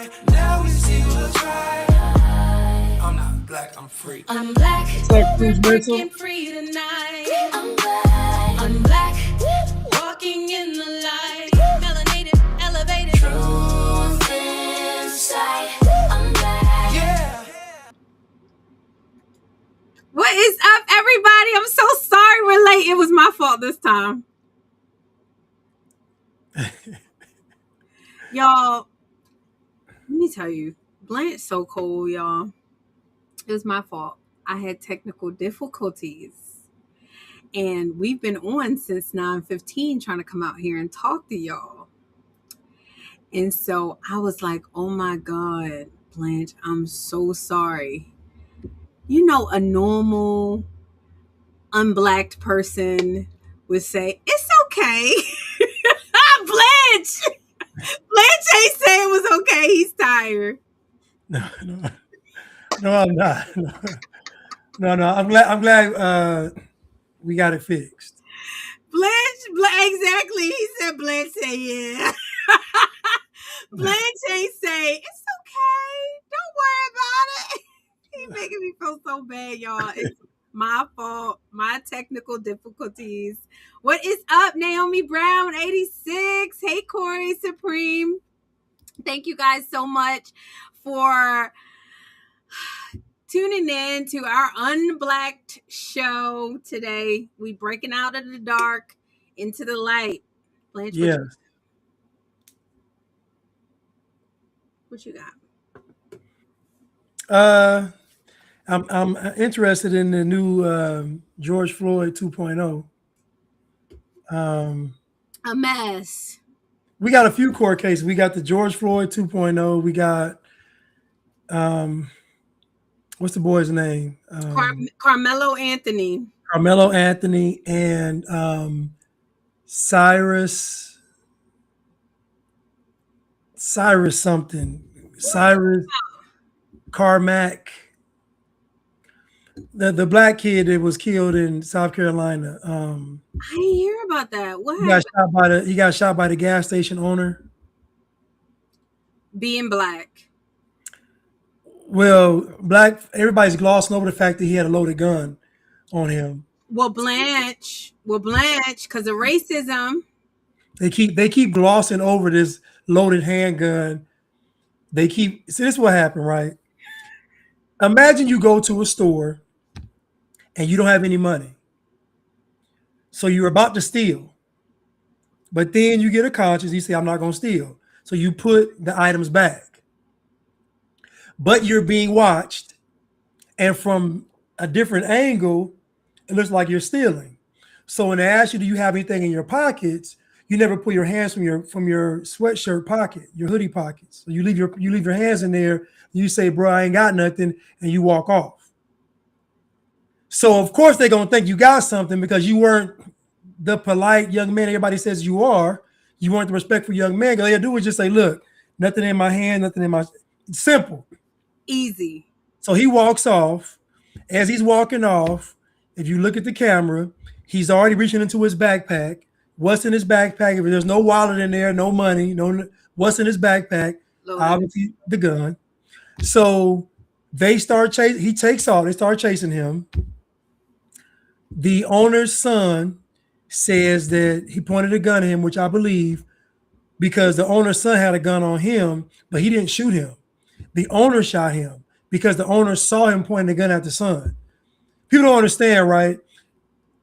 mind. Now we see what's right. I'm not black, I'm free. I'm black. We're breaking free tonight. I'm black. I'm black. Walking in the light. Melanated, elevated. Truth inside. I'm black. Yeah. What is up, everybody? I'm so sorry we're late. It was my fault this time. Y'all, let me tell you, Blanche's so cool, y'all. It was my fault. I had technical difficulties. And we've been on since 9:15 trying to come out here and talk to y'all. And so I was like, oh my God, Blanche, I'm so sorry. You know, a normal, unblacked person would say, it's okay. Blanche! Blanche ain't say it was okay. He's tired. No, I'm not. No. I'm glad we got it fixed. Blanche, exactly. He said Blanche say yeah. Blanche ain't say it's okay. Don't worry about it. He's making me feel so bad, y'all. It's my fault. My technical difficulties. What is up, Naomi Brown 86? Hey, Corey Supreme. Thank you guys so much for tuning in to our Unblacked show today. We breaking out of the dark into the light. Blanche, Yes. what you got? I'm interested in the new George Floyd 2.0. A mess. We got a few court cases. We got the George Floyd 2.0. We got what's the boy's name? Carmelo Anthony. Carmelo Anthony and Cyrus something. Cyrus Carmack. The black kid that was killed in South Carolina. I didn't hear about that. What happened? He got shot by the gas station owner. Being black. Well, black. Everybody's glossing over the fact that he had a loaded gun on him. Well, Blanche, because of racism. They keep glossing over this loaded handgun. See, this is what happened, right? Imagine you go to a store and you don't have any money. So you're about to steal. But then you get a conscience, you say, I'm not going to steal. So you put the items back. But you're being watched. And from a different angle, it looks like you're stealing. So when they ask you, do you have anything in your pockets? You never put your hands from your sweatshirt pocket, your hoodie pockets. So you leave your hands in there. You say, bro, I ain't got nothing, and you walk off. So of course they're gonna think you got something because you weren't the polite young man everybody says you are. You weren't the respectful young man. All you do is just say, look, nothing in my hand, nothing in my simple. Easy. So he walks off. As he's walking off, if you look at the camera, he's already reaching into his backpack. What's in his backpack? If there's no wallet in there, no money, what's in his backpack? Obviously the gun. So they start chasing. He takes off. They start chasing him. The owner's son says that he pointed a gun at him, which I believe, because the owner's son had a gun on him, but he didn't shoot him. The owner shot him because the owner saw him pointing the gun at the son. People don't understand, right?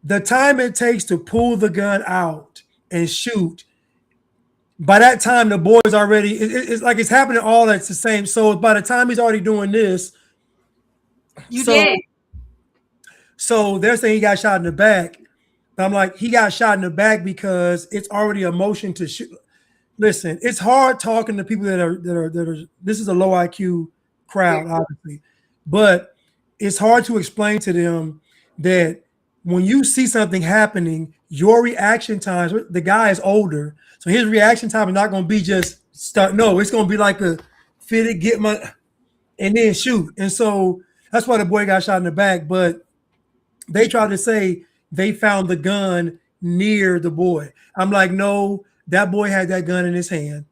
The time it takes to pull the gun out and shoot, by that time the boy's already, it's like it's happening all at the same. So by the time he's already doing this, so they're saying he got shot in the back. But I'm like, he got shot in the back because it's already a motion to shoot. Listen, it's hard talking to people that are. This is a low IQ crowd, obviously, but it's hard to explain to them that when you see something happening, your reaction times. The guy is older, so his reaction time is not going to be just start. No, it's going to be like a fit it, get my, and then shoot. And so that's why the boy got shot in the back. But they tried to say they found the gun near the boy. I'm like, no, that boy had that gun in his hand.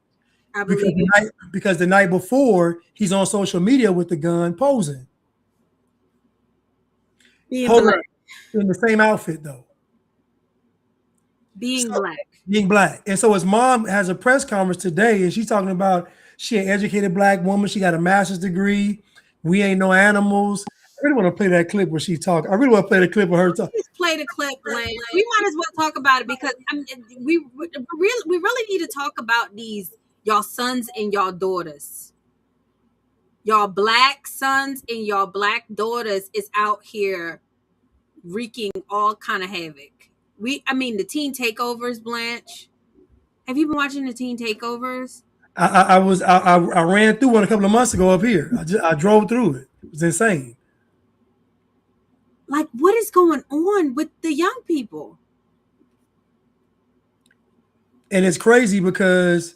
I believe it. Because the night before he's on social media with the gun posing. Being Hold black. up. In the same outfit though. Being So, black. being black. And so his mom has a press conference today and she's talking about she an educated black woman. She got a master's degree. We ain't no animals. I really want to play that clip where she talk. I really want to play the clip of her talk. Just play the clip, Blanche. We might as well talk about it because we really need to talk about these y'all sons and y'all daughters. Y'all black sons and y'all black daughters is out here wreaking all kind of havoc. The teen takeovers, Blanche. Have you been watching the teen takeovers? I ran through one a couple of months ago up here. I drove through it. It was insane. Like, what is going on with the young people? And it's crazy because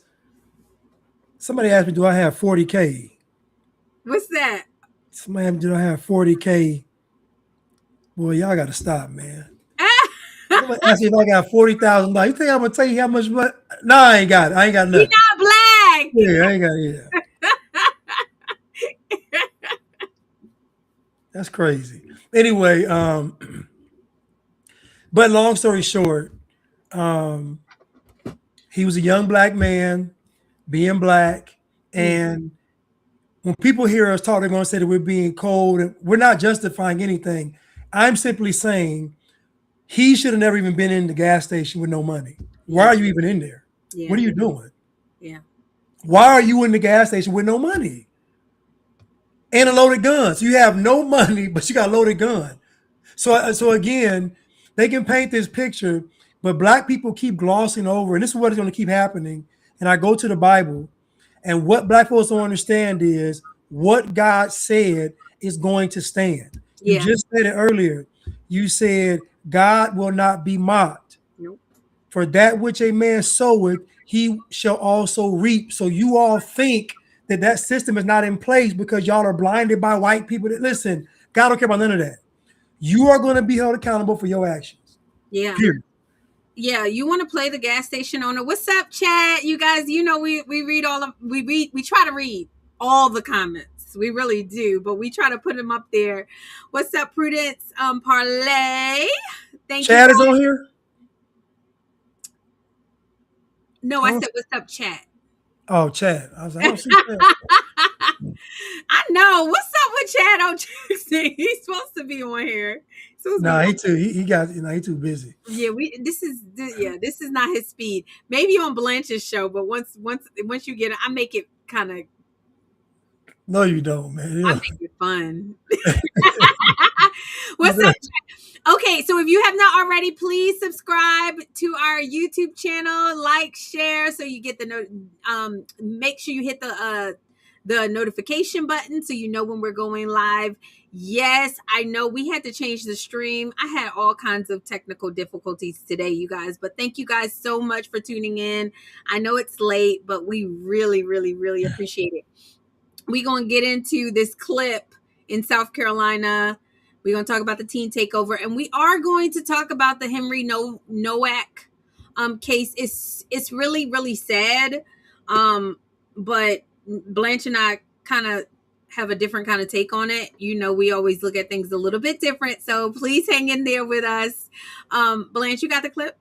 somebody asked me, do I have 40K? What's that? Somebody asked me, do I have 40K? Boy, y'all got to stop, man. Somebody asked me if I got $40,000. You think I'm going to tell you how much money? No, I ain't got it. I ain't got nothing. You're not black. Yeah, I ain't got it. Yeah. That's crazy. Anyway, but long story short, he was a young black man being black. And when people hear us talk, they're going to say that we're being cold. And we're not justifying anything. I'm simply saying he should have never even been in the gas station with no money. Why are you even in there? Yeah. What are you doing? Yeah. Why are you in the gas station with no money? And a loaded gun. So you have no money, but you got a loaded gun. So again, they can paint this picture, but black people keep glossing over, and this is what is going to keep happening. And I go to the Bible, and what black folks don't understand is what God said is going to stand. You just said it earlier. You said God will not be mocked. Nope. For that which a man soweth, he shall also reap. So you all think that system is not in place because y'all are blinded by white people. That listen, God don't care about none of that. You are going to be held accountable for your actions. Yeah. Period. Yeah, you want to play the gas station owner? What's up, chat? You guys, we read we try to read all the comments. We really do, but we try to put them up there. What's up, Prudence? Parlay. Thank you. Chad is on here. No, I said what's up, chat. Oh, Chad. I was like, I don't see Chad. I know. What's up with Chad O'Jackson? He's supposed to be on here. No, he too busy. Yeah, this is not his speed. Maybe on Blanche's show, but once you get it, I make it kind of. No, you don't, man. I make it fun. What's up? Okay, so if you have not already, please subscribe to our YouTube channel, like, share, so you get the note. Make sure you hit the notification button so you know when we're going live. Yes, I know we had to change the stream. I had all kinds of technical difficulties today, you guys, but thank you guys so much for tuning in. I know it's late, but we really, really, really appreciate it. We're going to get into this clip in South Carolina. We're going to talk about the teen takeover, and we are going to talk about the Henry Nowak case. It's really, really sad, but Blanche and I kind of have a different kind of take on it. We always look at things a little bit different, so please hang in there with us. Blanche, you got the clip?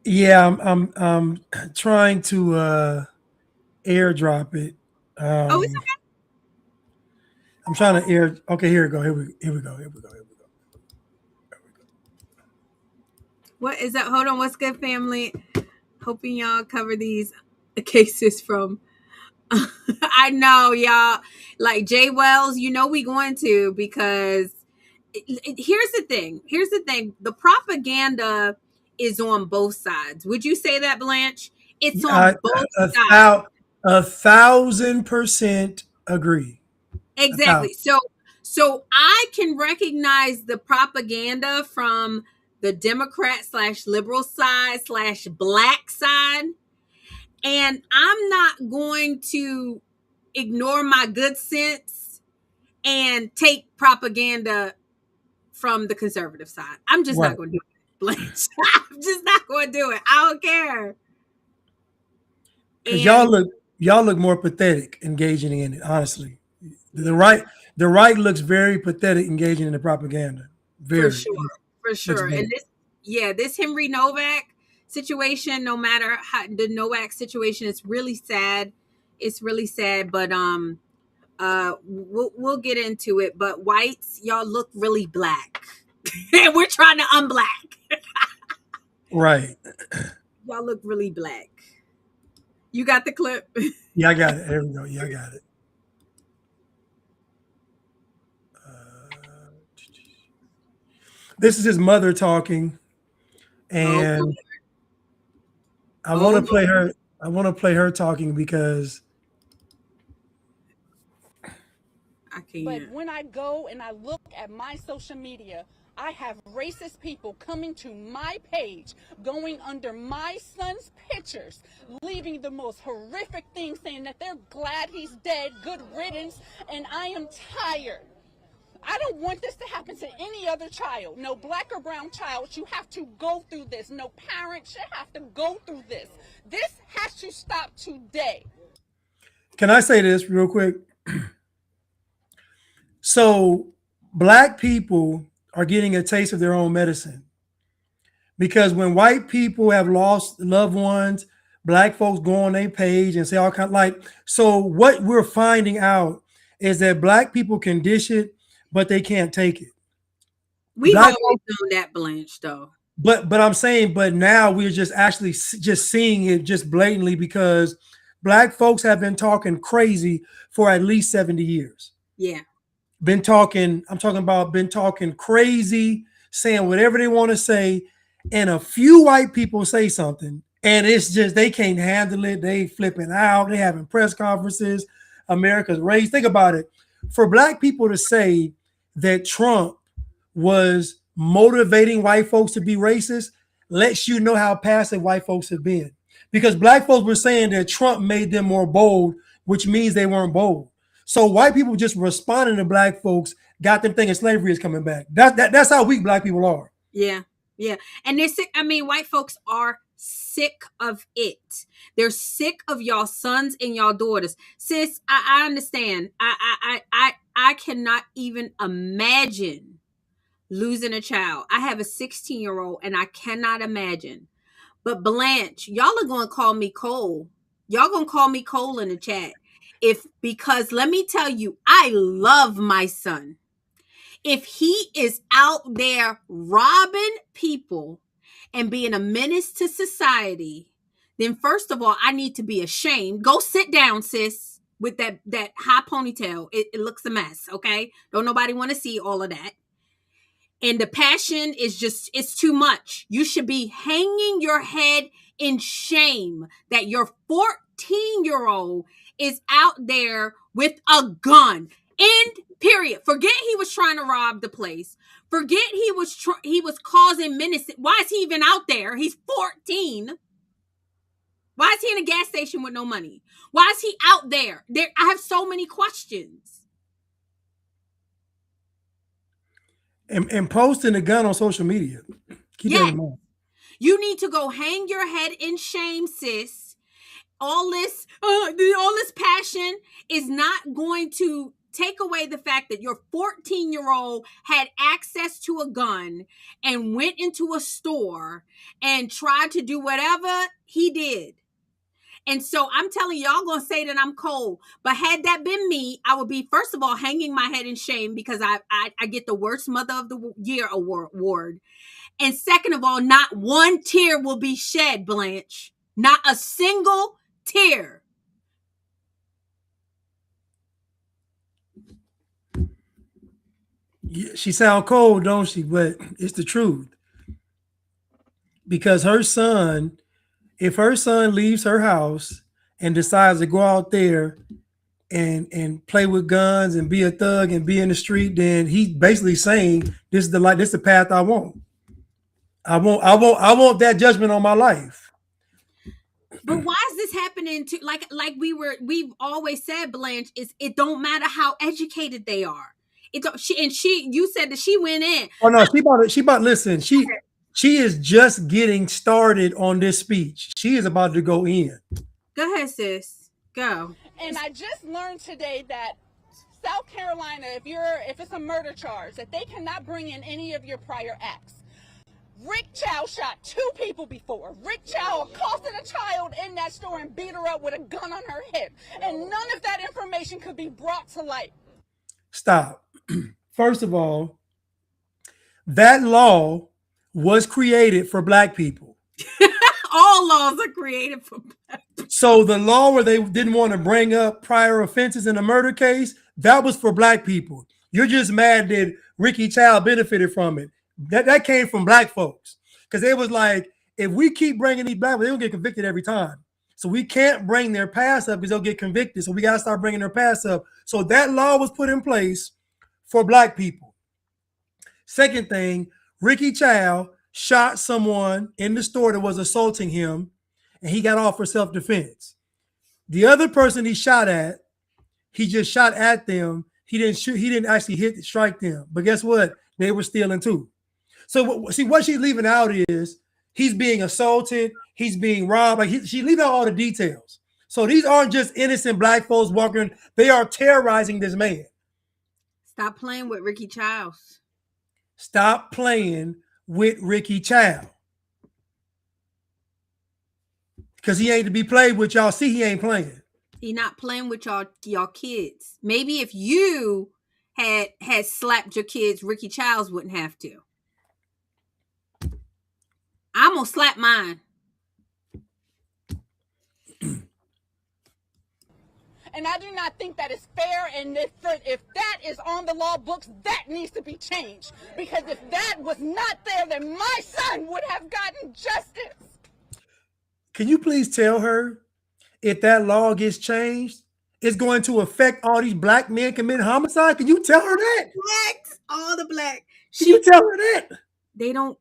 Yeah, I'm trying to airdrop it. It's okay. I'm trying to air. Okay, here we go. Here we go. What is that? Hold on. What's good, family? Hoping y'all cover these cases from. I know, y'all. Like Jay Wells, we going to, because here's the thing. The propaganda is on both sides. Would you say that, Blanche? It's on both sides. 1,000% agree. Exactly. So I can recognize the propaganda from the Democrat/liberal side/black side. And I'm not going to ignore my good sense and take propaganda from the conservative side. I'm just not going to do it, Blanche. I'm just not going to do it. I don't care. Because And y'all look more pathetic engaging in it, honestly. The right the right looks very pathetic engaging in the propaganda. for Very. sure, for Looks sure. bad. And this Henry Novak situation, no matter how the Nowak situation, it's really sad. It's really sad, but we'll get into it. But whites, y'all look really black, and we're trying to unblack. Right. Y'all look really black. You got the clip. Yeah, I got it. There we go. Yeah, I got it. This is his mother talking, Oh, and I want oh, to play her. I want to play her talking because I But can't. when I go and I look at my social media, I have racist people coming to my page, going under my son's pictures, leaving the most horrific things, saying that they're glad he's dead, good riddance, and I am tired. I don't want this to happen to any other child. No black or brown child should have to go through this. No parent should have to go through this. This has to stop today. can I say this real quick? So black people are getting a taste of their own medicine because when white people have lost loved ones, black folks go on their page and say all kind like. So what we're finding out is that black people can dish it, but they can't take it. We've Black always known that, Blanche, though. but I'm saying, but now we're just actually just seeing it just blatantly because black folks have been talking crazy for at least 70 years. Yeah. Been talking, I'm talking about been talking crazy, saying whatever they want to say, and a few white people say something, and it's just they can't handle it. They flipping out, they having press conferences, America's race. Think about it. For black people to say that Trump was motivating white folks to be racist lets you know how passive white folks have been. Because black folks were saying that Trump made them more bold, which means they weren't bold. So white people just responding to black folks got them thinking slavery is coming back. That's how weak black people are. Yeah. Yeah. And they're sick. I mean, white folks are sick of it. They're sick of y'all sons and y'all daughters. Sis, I understand. I cannot even imagine losing a child. I have a 16-year-old and I cannot imagine. But Blanche, y'all are going to call me Cole. Y'all going to call me Cole in the chat. Because let me tell you, I love my son. If he is out there robbing people and being a menace to society, then first of all, I need to be ashamed. Go sit down, sis, with that high ponytail. It looks a mess, okay? Don't nobody want to see all of that. And the passion is just, it's too much. You should be hanging your head in shame that your 14-year-old is out there with a gun. End, period. Forget he was trying to rob the place. Forget he was causing menace. Why is he even out there? He's 14. Why is he in a gas station with no money? Why is he out there? I have so many questions. And posting a gun on social media. Keep that in mind. You need to go hang your head in shame, sis. All this passion is not going to take away the fact that your 14-year-old had access to a gun and went into a store and tried to do whatever he did. And so I'm telling y'all gonna say that I'm cold. But had that been me, I would be, first of all, hanging my head in shame because I get the worst mother of the year award. And second of all, not one tear will be shed, Blanche. Not a single tear. Yeah, she sound cold, don't she? But it's the truth. Because if her son leaves her house and decides to go out there and play with guns and be a thug and be in the street, then he's basically saying this is the path I want. I want that judgment on my life. But why is this happening to we've always said, Blanche, is it don't matter how educated they are. You said that she went in. Oh no, she about listen, she is just getting started on this speech. She is about to go in. Go ahead, sis. Go. And I just learned today that South Carolina, if it's a murder charge, that they cannot bring in any of your prior acts. Rick Chow shot 2 people before. Rick Chow accosted a child in that store and beat her up with a gun on her hip. And none of that information could be brought to light. Stop. First of all, that law was created for black people. All laws are created for black people. So the law where they didn't want to bring up prior offenses in a murder case, that was for black people. You're just mad that Ricky Child benefited from it. That came from black folks. Because it was like, if we keep bringing these black people, they'll get convicted every time. So we can't bring their past up because they'll get convicted. So we got to start bringing their past up. So that law was put in place for black people. Second thing, Ricky Child shot someone in the store that was assaulting him, and he got off for self-defense. The other person he shot at, he just shot at them. He didn't shoot. He didn't actually strike them. But guess what? They were stealing too. So see, what she's leaving out is he's being assaulted. He's being robbed. Like she's leaving out all the details. So these aren't just innocent black folks walking. They are terrorizing this man. Stop playing with Ricky Childs. Stop playing with Ricky Child. Because he ain't to be played with. Y'all see he ain't playing. He not playing with y'all kids. Maybe if you had slapped your kids, Ricky Childs wouldn't have to. I'm gonna slap mine. And I do not think that is fair. And if that is on the law books, that needs to be changed. Because if that was not there, then my son would have gotten justice. Can you please tell her if that law gets changed, it's going to affect all these black men committing homicide? Can you tell her that? Blacks, all the black. Can you tell her that? They don't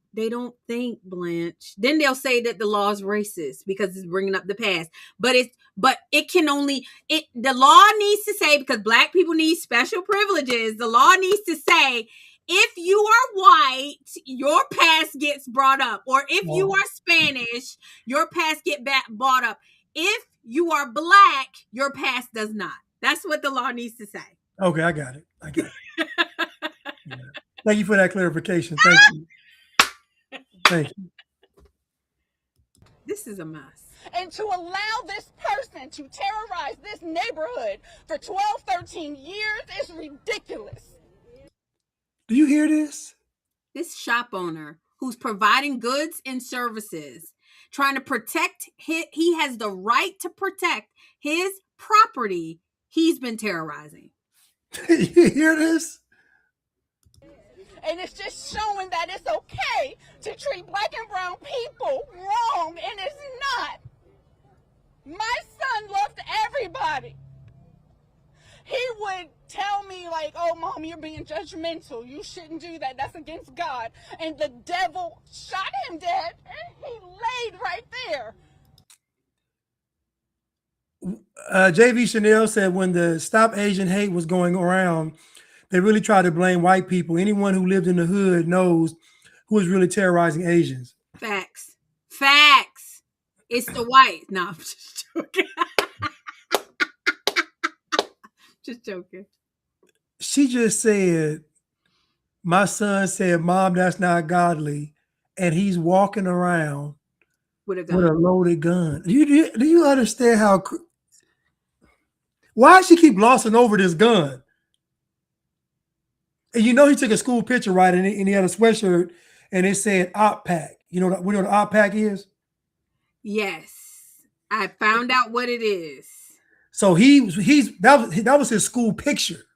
think, Blanche. Then they'll say that the law is racist because it's bringing up the past. But the law needs to say, because black people need special privileges, the law needs to say, if you are white, your past gets brought up. Or if you are Spanish, your past get brought up. If you are black, your past does not. That's what the law needs to say. Okay, I got it. Yeah. Thank you for that clarification. Thank you. Thank you. This is a mess. And to allow this person to terrorize this neighborhood for 12, 13 years is ridiculous. Do you hear this? This shop owner who's providing goods and services, trying to protect he has the right to protect his property. He's been terrorizing. You hear this? And it's just showing that it's okay to treat black and brown people wrong, and it's not. My son loved everybody. He would tell me like, oh, Mom, you're being judgmental. You shouldn't do that. That's against God. And the devil shot him dead, and he laid right there. JV Chanel said when the Stop Asian Hate was going around, they really tried to blame white people. Anyone who lived in the hood knows who is really terrorizing Asians. Facts. It's the white. No, I'm just joking. Just joking. She just said, my son said, Mom, that's not godly. And he's walking around with a loaded gun. Do you understand how... Why does she keep glossing over this gun? And you know he took a school picture, right? And he had a sweatshirt and it said Unpack. You know what an Unpack is? Yes. I found out what it is. So that was his school picture.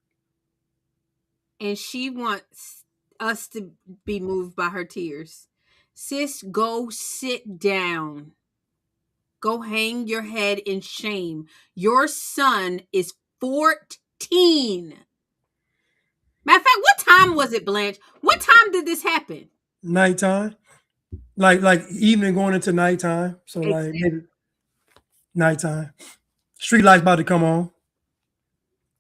And she wants us to be moved by her tears. Sis, go sit down. Go hang your head in shame. Your son is 14. Matter of fact, what time was it, Blanche? What time did this happen? Nighttime. Like evening going into nighttime. So like maybe nighttime. Street lights about to come on.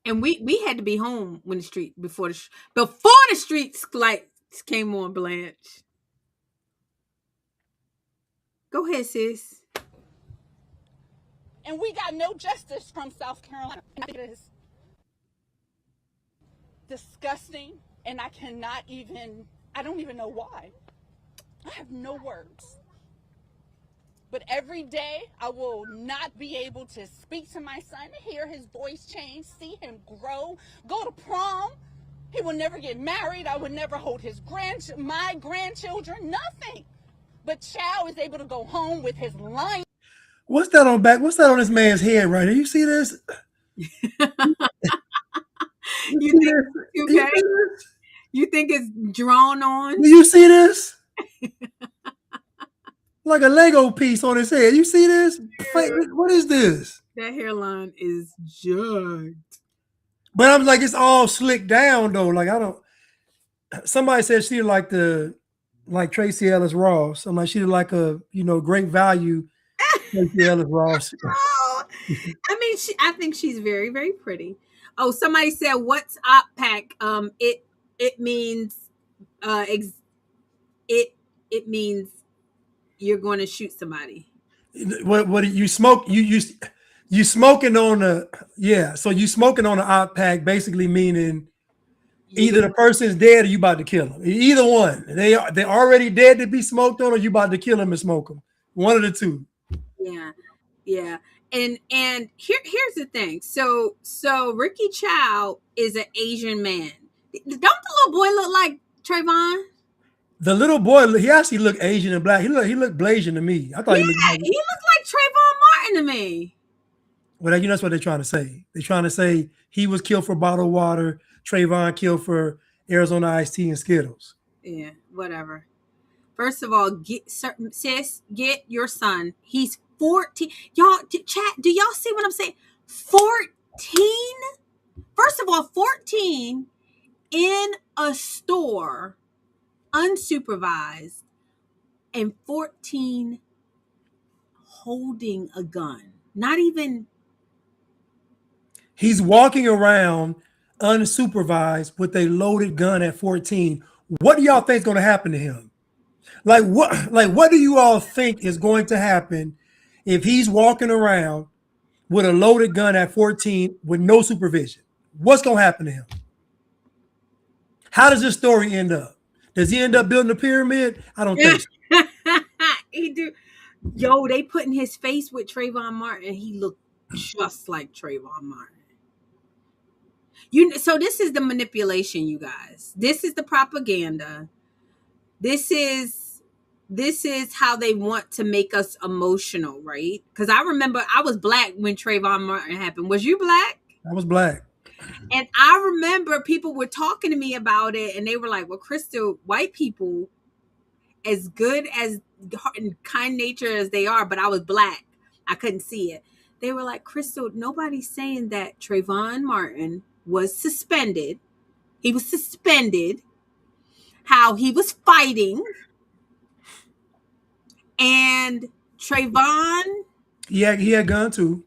And we had to be home when before the street lights came on, Blanche. Go ahead, sis. and we got no justice from South Carolina. It is disgusting, and I don't even know why. I have no words. But every day I will not be able to speak to my son, hear his voice change, see him grow, go to prom. He will never get married. I would never hold my grandchildren, nothing. But Chow is able to go home with his line. What's that on back? What's that on this man's head right here? You see this? You think, okay? You think it's drawn on? Do you see this? Like a Lego piece on his head. You see this? What is this? That hairline is jugged. But I'm like, it's all slicked down though. Like I don't. Somebody said she like Tracy Ellis Ross. I'm like, she like a great value Tracy Ellis Ross. Oh, I mean, I think she's very, very pretty. Oh, somebody said, "What's unpack?" It means, it means you're going to shoot somebody. What you smoke? You smoking on a So you smoking on an unpack, basically meaning either the person's dead or you about to kill them. Either one. They're already dead to be smoked on, or you about to kill them and smoke them. One of the two. Yeah. And here's the thing. So Ricky Chow is an Asian man. Don't the little boy look like Trayvon? The little boy, he actually looked Asian and black. He looked Blasian to me. I thought he looked like Trayvon Martin to me. Well, that's what they're trying to say. They're trying to say he was killed for bottled water. Trayvon killed for Arizona iced tea and Skittles. Yeah, whatever. First of all, get your son. He's 14. Y'all, chat, do y'all see what I'm saying? 14? First of all, 14 in a store, unsupervised, and 14 holding a gun. Not even. He's walking around unsupervised with a loaded gun at 14. What do y'all think is going to happen to him? Like what do you all think is going to happen if he's walking around with a loaded gun at 14 with no supervision? What's going to happen to him? How does this story end up? Does he end up building a pyramid? I don't think so. He do. Yo, they put in his face with Trayvon Martin. He looked just like Trayvon Martin. So this is the manipulation, you guys. This is the propaganda. This is how they want to make us emotional, right? Because I remember I was black when Trayvon Martin happened. Was you black? I was black. And I remember people were talking to me about it, and they were like, well, Crystal, white people, as good as and kind nature as they are, but I was black. I couldn't see it. They were like, Crystal, nobody's saying that Trayvon Martin was suspended. He was suspended. How he was fighting. And Trayvon. He had a gun too.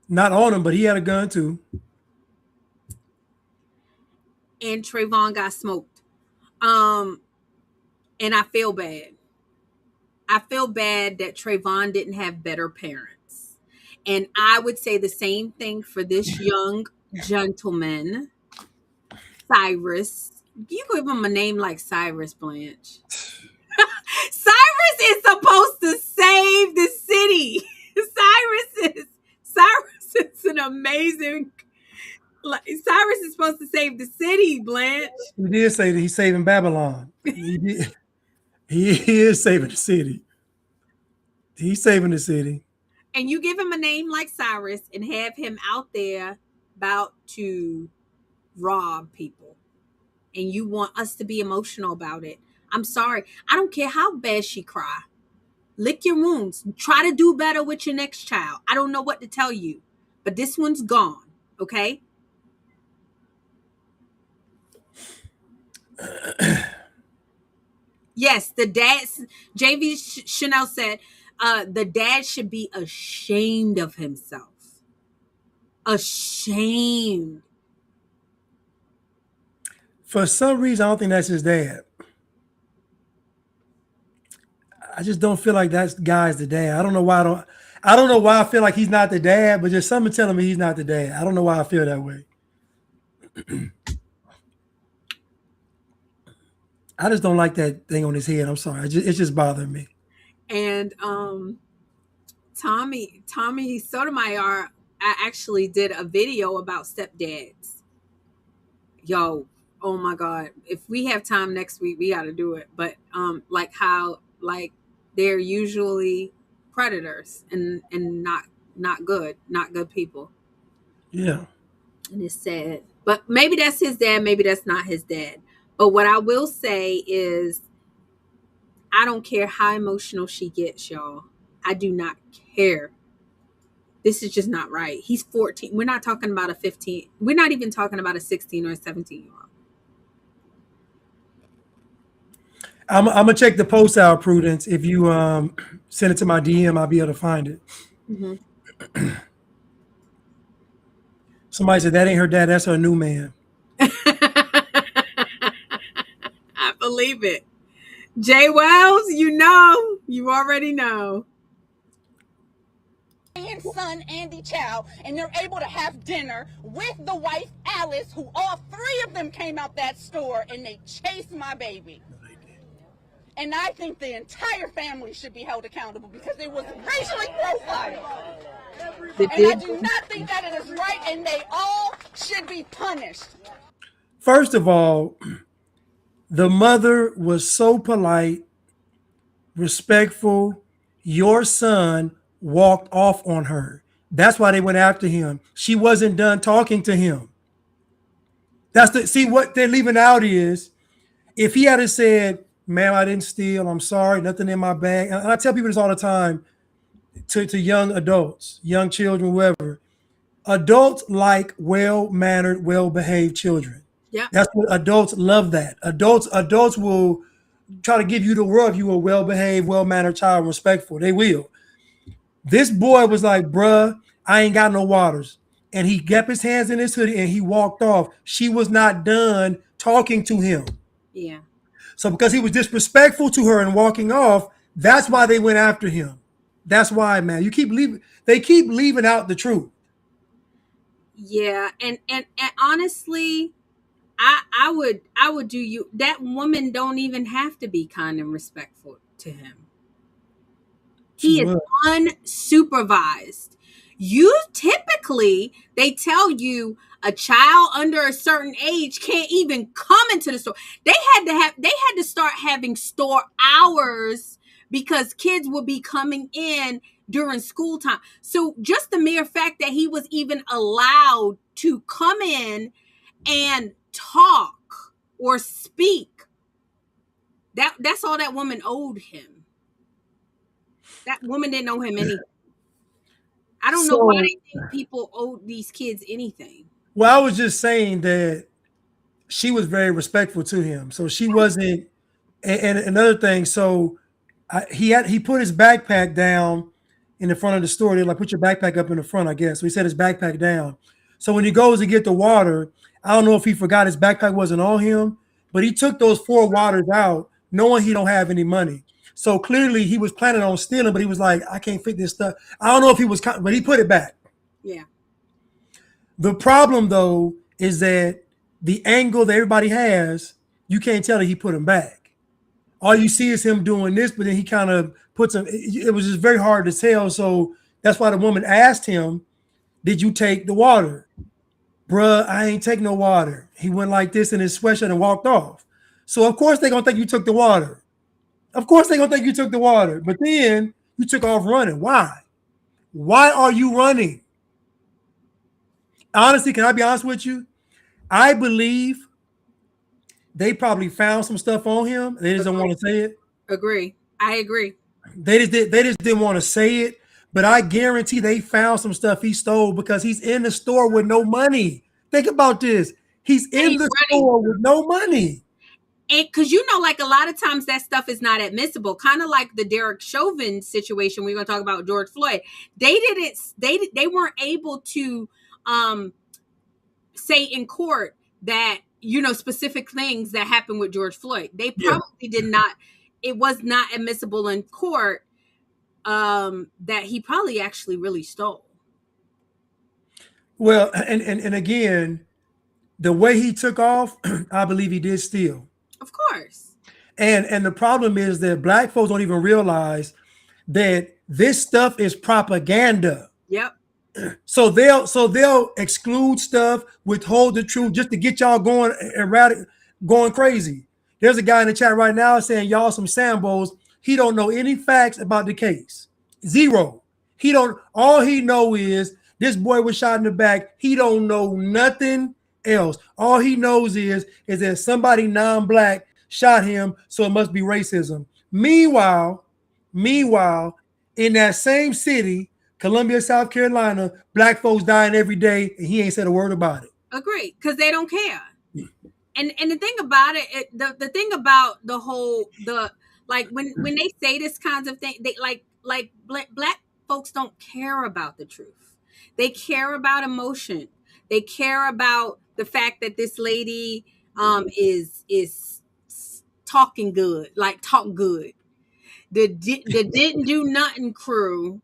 Not on him, but he had a gun too. And Trayvon got smoked. And I feel bad. I feel bad that Trayvon didn't have better parents. And I would say the same thing for this young gentleman, Cyrus. You give him a name like Cyrus, Blanche. Cyrus is supposed to save the city. Cyrus is an amazing. Cyrus is supposed to save the city, Blanche. He did say that he's saving Babylon. He is saving the city. He's saving the city. And you give him a name like Cyrus and have him out there about to rob people. And you want us to be emotional about it. I'm sorry. I don't care how bad she cry. Lick your wounds. Try to do better with your next child. I don't know what to tell you. But this one's gone. Okay? Yes, the dad, JV Chanel said, the dad should be ashamed of himself. Ashamed. For some reason, I don't think that's his dad. I just don't feel like that guy's the dad. I don't know why I don't know why I feel like he's not the dad, but just something telling me he's not the dad. I don't know why I feel that way. I just don't like that thing on his head. I'm sorry. It's just bothering me. And Tommy Sotomayor, I actually did a video about stepdads. Yo, oh my God. If we have time next week, we gotta do it. But like how like they're usually predators and not good people. Yeah. And it's sad. But maybe that's his dad, maybe that's not his dad. But what I will say is I don't care how emotional she gets, y'all. I do not care. This is just not right. He's 14. We're not talking about a 15. We're not even talking about a 16 or a 17-year-old. I'm gonna check the post out, Prudence. If you send it to my DM, I'll be able to find it. Mm-hmm. Somebody said that ain't her dad, that's her new man. I believe it. Jay Wells, you already know. Son Andy Chow, and they're able to have dinner with the wife Alice, who all three of them came out that store and they chased my baby. And I think the entire family should be held accountable because it was racially profiled. And I do not think that it is right, and they all should be punished. First of all, the mother was so polite, respectful. Your son walked off on her. That's why they went after him. She wasn't done talking to him. See what they're leaving out is if he had said, "Ma'am, I didn't steal. I'm sorry. Nothing in my bag." And I tell people this all the time to young adults, young children, whoever. Adults like well-mannered, well-behaved children. Yeah. That's what adults love that. Adults will try to give you the world if you a well-behaved, well-mannered child, respectful. They will. This boy was like, bruh, I ain't got no waters. And he kept his hands in his hoodie and he walked off. She was not done talking to him. Yeah. So because he was disrespectful to her and walking off, that's why they went after him. That's why, man. They keep leaving out the truth. Yeah. And honestly, I would do you. That woman don't even have to be kind and respectful to him. He is unsupervised. You typically, they tell you a child under a certain age can't even come into the store. They had to start having store hours because kids would be coming in during school time. So just the mere fact that he was even allowed to come in and talk or speak, that's all that woman owed him. That woman didn't owe him anything. I don't know why they think people owe these kids anything. Well, I was just saying that she was very respectful to him. So she wasn't. And another thing, so he put his backpack down in the front of the store. They're like, put your backpack up in the front, I guess. So he set his backpack down. So when he goes to get the water, I don't know if he forgot his backpack wasn't on him, but he took those 4 waters out knowing he don't have any money. So clearly he was planning on stealing, but he was like, I can't fit this stuff. I don't know if he was, but he put it back. Yeah. The problem, though, is that the angle that everybody has, you can't tell that he put them back. All you see is him doing this, but then he kind of puts them. It was just very hard to tell. So that's why the woman asked him, did you take the water? Bruh, I ain't take no water. He went like this in his sweatshirt and walked off. So of course they're going to think you took the water. Of course they're going to think you took the water. But then you took off running. Why? Why are you running? Honestly, can I be honest with you? I believe they probably found some stuff on him. They just don't want to say it. Agree. I agree. They just didn't want to say it. But I guarantee they found some stuff he stole because he's in the store with no money. Think about this. He's in the store with no money. And because like a lot of times that stuff is not admissible, kind of like the Derek Chauvin situation. We're going to talk about George Floyd. They weren't able to say in court that specific things that happened with George Floyd. They probably did not. It was not admissible in court that he probably actually really stole. Well, and again, the way he took off, I believe he did steal. Of course. And the problem is that black folks don't even realize that this stuff is propaganda. Yep. So they'll exclude stuff, withhold the truth just to get y'all going and going crazy. There's a guy in the chat right now saying y'all some Sambos. He don't know any facts about the case. Zero. He don't. All he know is this boy was shot in the back. He don't know nothing else. All he knows is that somebody non-black shot him, so it must be racism. Meanwhile, in that same city, Columbia, South Carolina, black folks dying every day, and he ain't said a word about it. Agree, because they don't care. And the thing about it, the thing about the whole like when they say this kinds of thing, they like black folks don't care about the truth. They care about emotion. They care about the fact that this lady is talking good, like talk good. The didn't do nothing crew.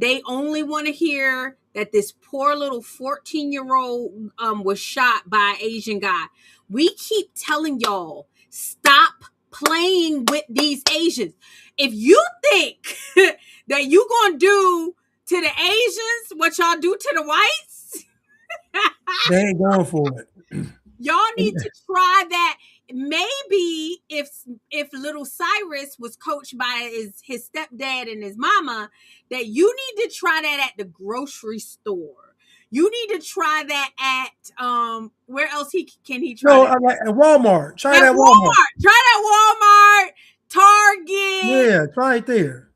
They only want to hear that this poor little 14-year-old was shot by an Asian guy. We keep telling y'all, stop playing with these Asians. If you think that you gonna do to the Asians what y'all do to the whites, they ain't going for it. Y'all need to try that. Maybe if little Cyrus was coached by his stepdad and his mama, that you need to try that at the grocery store. You need to try that at where else can he try? No, that? like at Walmart. Try at that Walmart. Try that Walmart, Target. Yeah, try it there.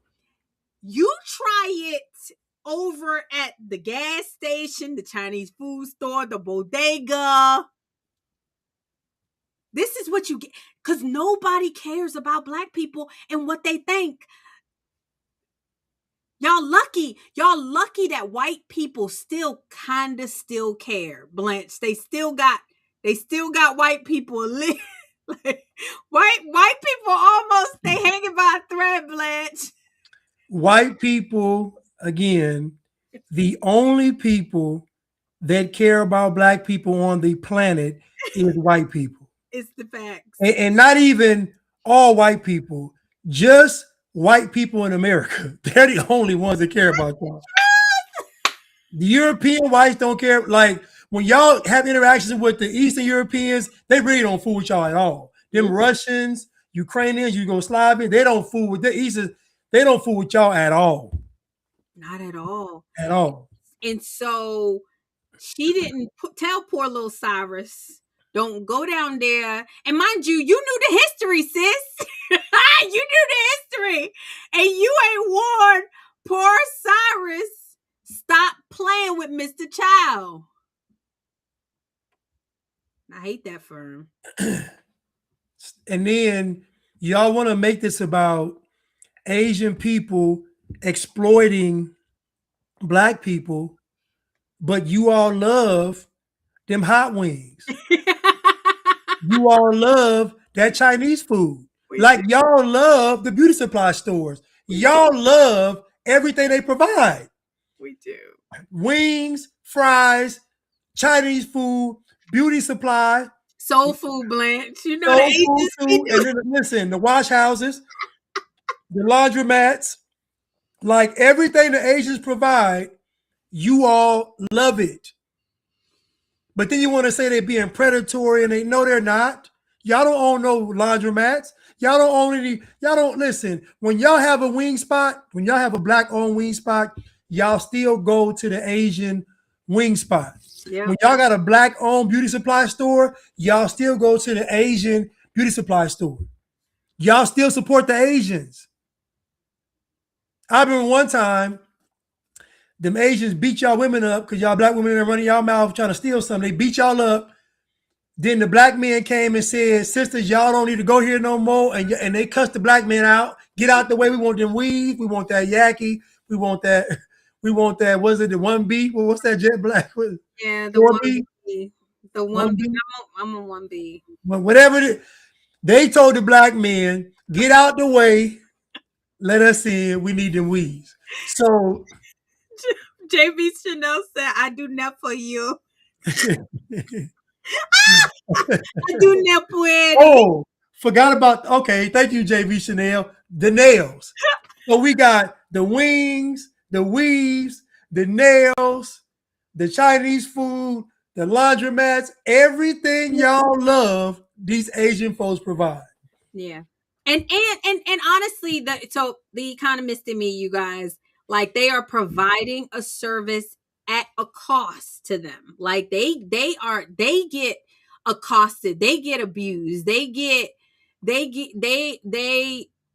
You try it over at the gas station, the Chinese food store, the bodega. This is what you get, because nobody cares about black people and what they think. Y'all lucky that white people still care, Blanche. They still got white people. Like, white people almost, they hanging by a thread, Blanche. White people, again, the only people that care about black people on the planet is white people. It's the facts. And not even all white people, just white people in America. They're the only ones that care about y'all. The European whites don't care. Like, when y'all have interactions with the Eastern Europeans, they really don't fool with y'all at all. Them Russians, Ukrainians, Yugoslavians, they don't fool with the Eastern. They don't fool with y'all at all. Not at all. At all. And so she didn't tell poor little Cyrus, don't go down there. And mind you, you knew the history, sis. You knew the history. And you ain't warned poor Cyrus, stop playing with Mr. Child. I hate that for him. And then y'all want to make this about Asian people exploiting black people, but you all love them hot wings. You all love that Chinese food. Y'all love the beauty supply stores. Y'all love everything they provide. We do. Wings, fries, Chinese food, beauty supply. Soul food, Blanche. You know the Asians too. And then, listen, the wash houses, the laundromats, like everything the Asians provide, you all love it. But then you want to say they're being predatory, and they're not. Y'all don't own no laundromats. Y'all don't own any. Y'all don't listen. When y'all have a wing spot, when y'all have a black-owned wing spot, y'all still go to the Asian wing spot. Yeah. When y'all got a black-owned beauty supply store, y'all still go to the Asian beauty supply store. Y'all still support the Asians. I remember one time, them Asians beat y'all women up because y'all black women are running y'all mouth trying to steal something. They beat y'all up. Then the black men came and said, sisters, y'all don't need to go here no more. And they cussed the black men out. Get out the way. We want them weave. We want that yaki. We want that. Was it the 1B? Well, what's that jet black? Yeah, the 1B. The 1B. I'm a 1B. But whatever it is, they told the black men, get out the way. Let us in. We need them weaves. So JB Chanel said, I do not for you. I do not puede. oh, forgot about okay. Thank you, JV Chanel. The nails. So we got the wings, the weaves, the nails, the Chinese food, the laundromats, everything y'all love, these Asian folks provide. Yeah. And honestly, the economist in me, you guys, like they are providing a service at a cost to them. Like they get accosted, they get abused, they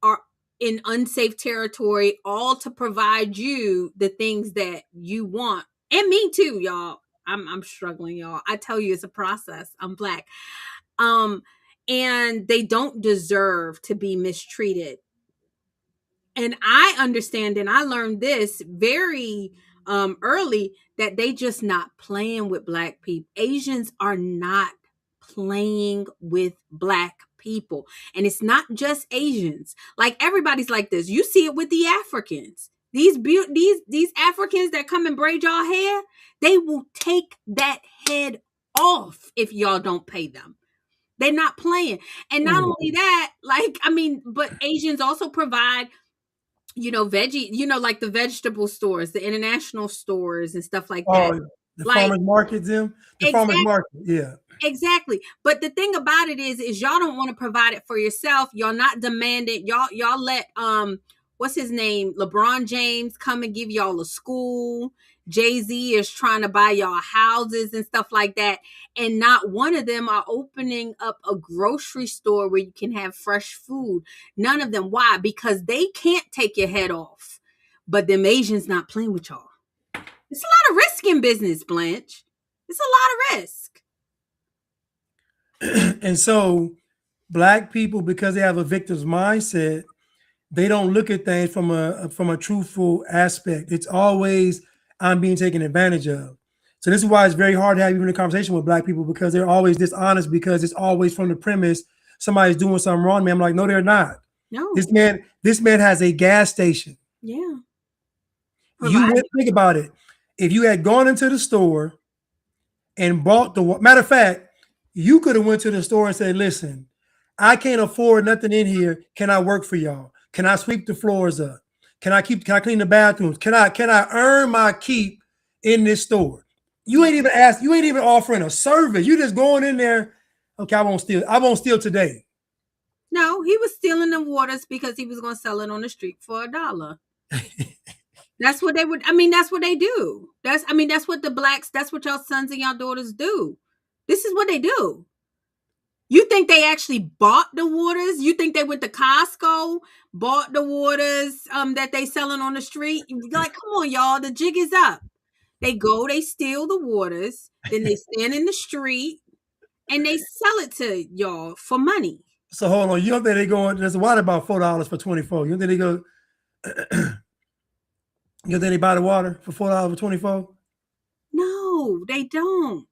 are in unsafe territory, all to provide you the things that you want. And me too, y'all. I'm struggling, y'all. I tell you, it's a process. I'm Black. Um, and they don't deserve to be mistreated. And I understand, and I learned this very early, that they just not playing with Black people. Asians are not playing with Black people, and it's not just Asians. Like everybody's like this. You see it with the Africans. These Africans that come and braid y'all hair, they will take that head off if y'all don't pay them. They're not playing. And not only that, like, I mean, but Asians also provide, veggie, like the vegetable stores, the international stores and stuff like that. Oh, the Like, farmers market, them? The farmers market, yeah. exactly. But the thing about it is y'all don't want to provide it for yourself. Y'all not demanding. Y'all let what's his name? LeBron James come and give y'all a school. Jay-Z is trying to buy y'all houses and stuff like that. And not one of them are opening up a grocery store where you can have fresh food. None of them. Why? Because they can't take your head off. But them Asians not playing with y'all. It's a lot of risk in business, Blanche. It's a lot of risk. And so Black people, because they have a victim's mindset, they don't look at things from a truthful aspect. It's always I'm being taken advantage of. So this is why it's very hard to have even a conversation with Black people, because they're always dishonest, because it's always from the premise somebody's doing something wrong to me. I'm like, no, they're not. No. This man has a gas station. Yeah. You would think about it. If you had gone into the store and bought matter of fact, you could have went to the store and said, listen, I can't afford nothing in here. Can I work for y'all? Can I sweep the floors up? Can I clean the bathrooms? Can I earn my keep in this store? You ain't even offering a service. You just going in there. Okay, I won't steal today. No, he was stealing the waters because he was going to sell it on the street for $1. That's what they would. I mean, that's what they do. That's what the Blacks, that's what y'all sons and y'all daughters do. This is what they do. You think they actually bought the waters? You think they went to Costco, bought the waters that they selling on the street? Like, come on, y'all. The jig is up. They go, they steal the waters, then they stand in the street and they sell it to y'all for money. So hold on. You don't think they go, there's water about $4 for 24. You don't think they go, you don't think they buy the water for $4 for 24? No, they don't.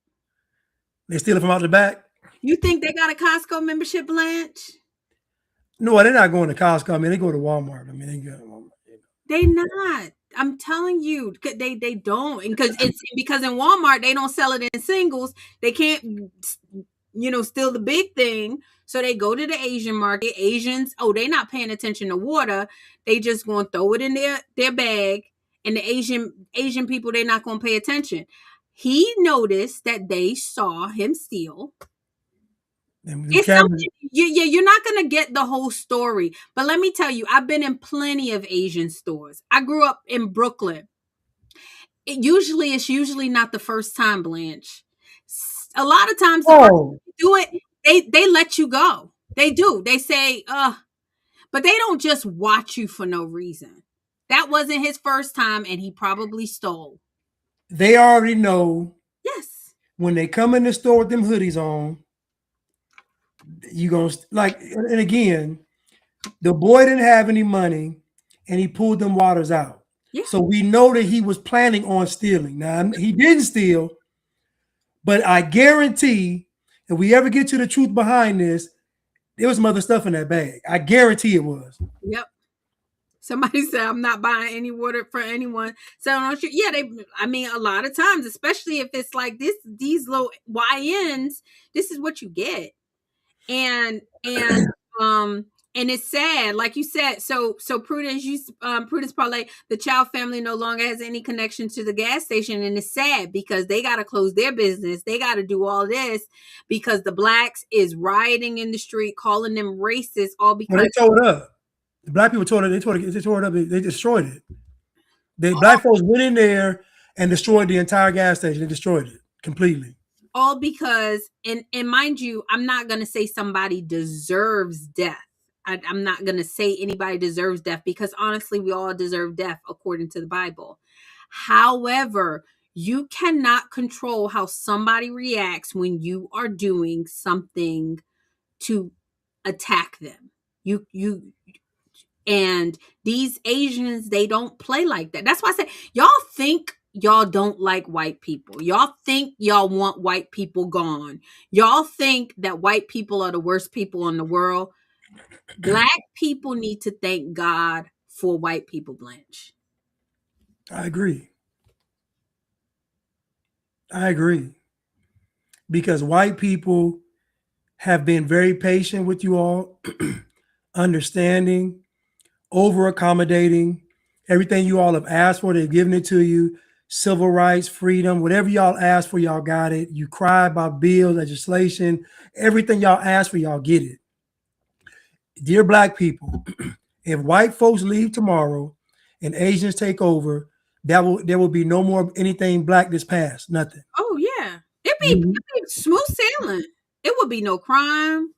They steal it from out the back? You think they got a Costco membership, Blanche? No, they're not going to Costco. I mean, they go to Walmart. I mean, they go to Walmart. They not. I'm telling you, they don't. And because in Walmart they don't sell it in singles. They can't, steal the big thing. So they go to the Asian market. Asians, they not paying attention to water. They just going to throw it in their bag. And the Asian people, they're not going to pay attention. He noticed that they saw him steal. It's something, you're not going to get the whole story. But let me tell you, I've been in plenty of Asian stores. I grew up in Brooklyn. It's usually not the first time, Blanche. A lot of times they do it, they let you go. They do. They say, but they don't just watch you for no reason. That wasn't his first time, and he probably stole. They already know. Yes. When they come in the store with them hoodies on, you gonna and again, the boy didn't have any money and he pulled them waters out. Yeah. So we know that he was planning on stealing. Now he didn't steal, but I guarantee if we ever get to the truth behind this, there was some other stuff in that bag. I guarantee it was. Yep. Somebody said I'm not buying any water for anyone. So yeah, I mean, a lot of times, especially if it's like these little YNs, this is what you get. And um and it's sad, like you said. So Prudence Parlay, the Child family no longer has any connection to the gas station, and it's sad because they got to close their business. They got to do all this because the blacks is rioting in the street, calling them racist, all because they tore it up. The black people tore it. They tore it up. They destroyed it. The black folks went in there and destroyed the entire gas station. They destroyed it completely. All because, and mind you, I'm not going to say somebody deserves death. I'm not going to say anybody deserves death because honestly, we all deserve death according to the Bible. However, you cannot control how somebody reacts when you are doing something to attack them. And these Asians, they don't play like that. That's why I say, y'all think y'all don't like white people. Y'all think y'all want white people gone. Y'all think that white people are the worst people in the world. Black people need to thank God for white people, Blanche. I agree. Because white people have been very patient with you all, understanding, over accommodating. Everything you all have asked for, they've given it to you. Civil rights, freedom, whatever y'all asked for, y'all got it. You cry about bills, legislation, everything y'all asked for, y'all get it. Dear black people, if white folks leave tomorrow and Asians take over, there will be no more anything black that's passed. Nothing. Oh yeah, it'd be smooth sailing. It would be no crime.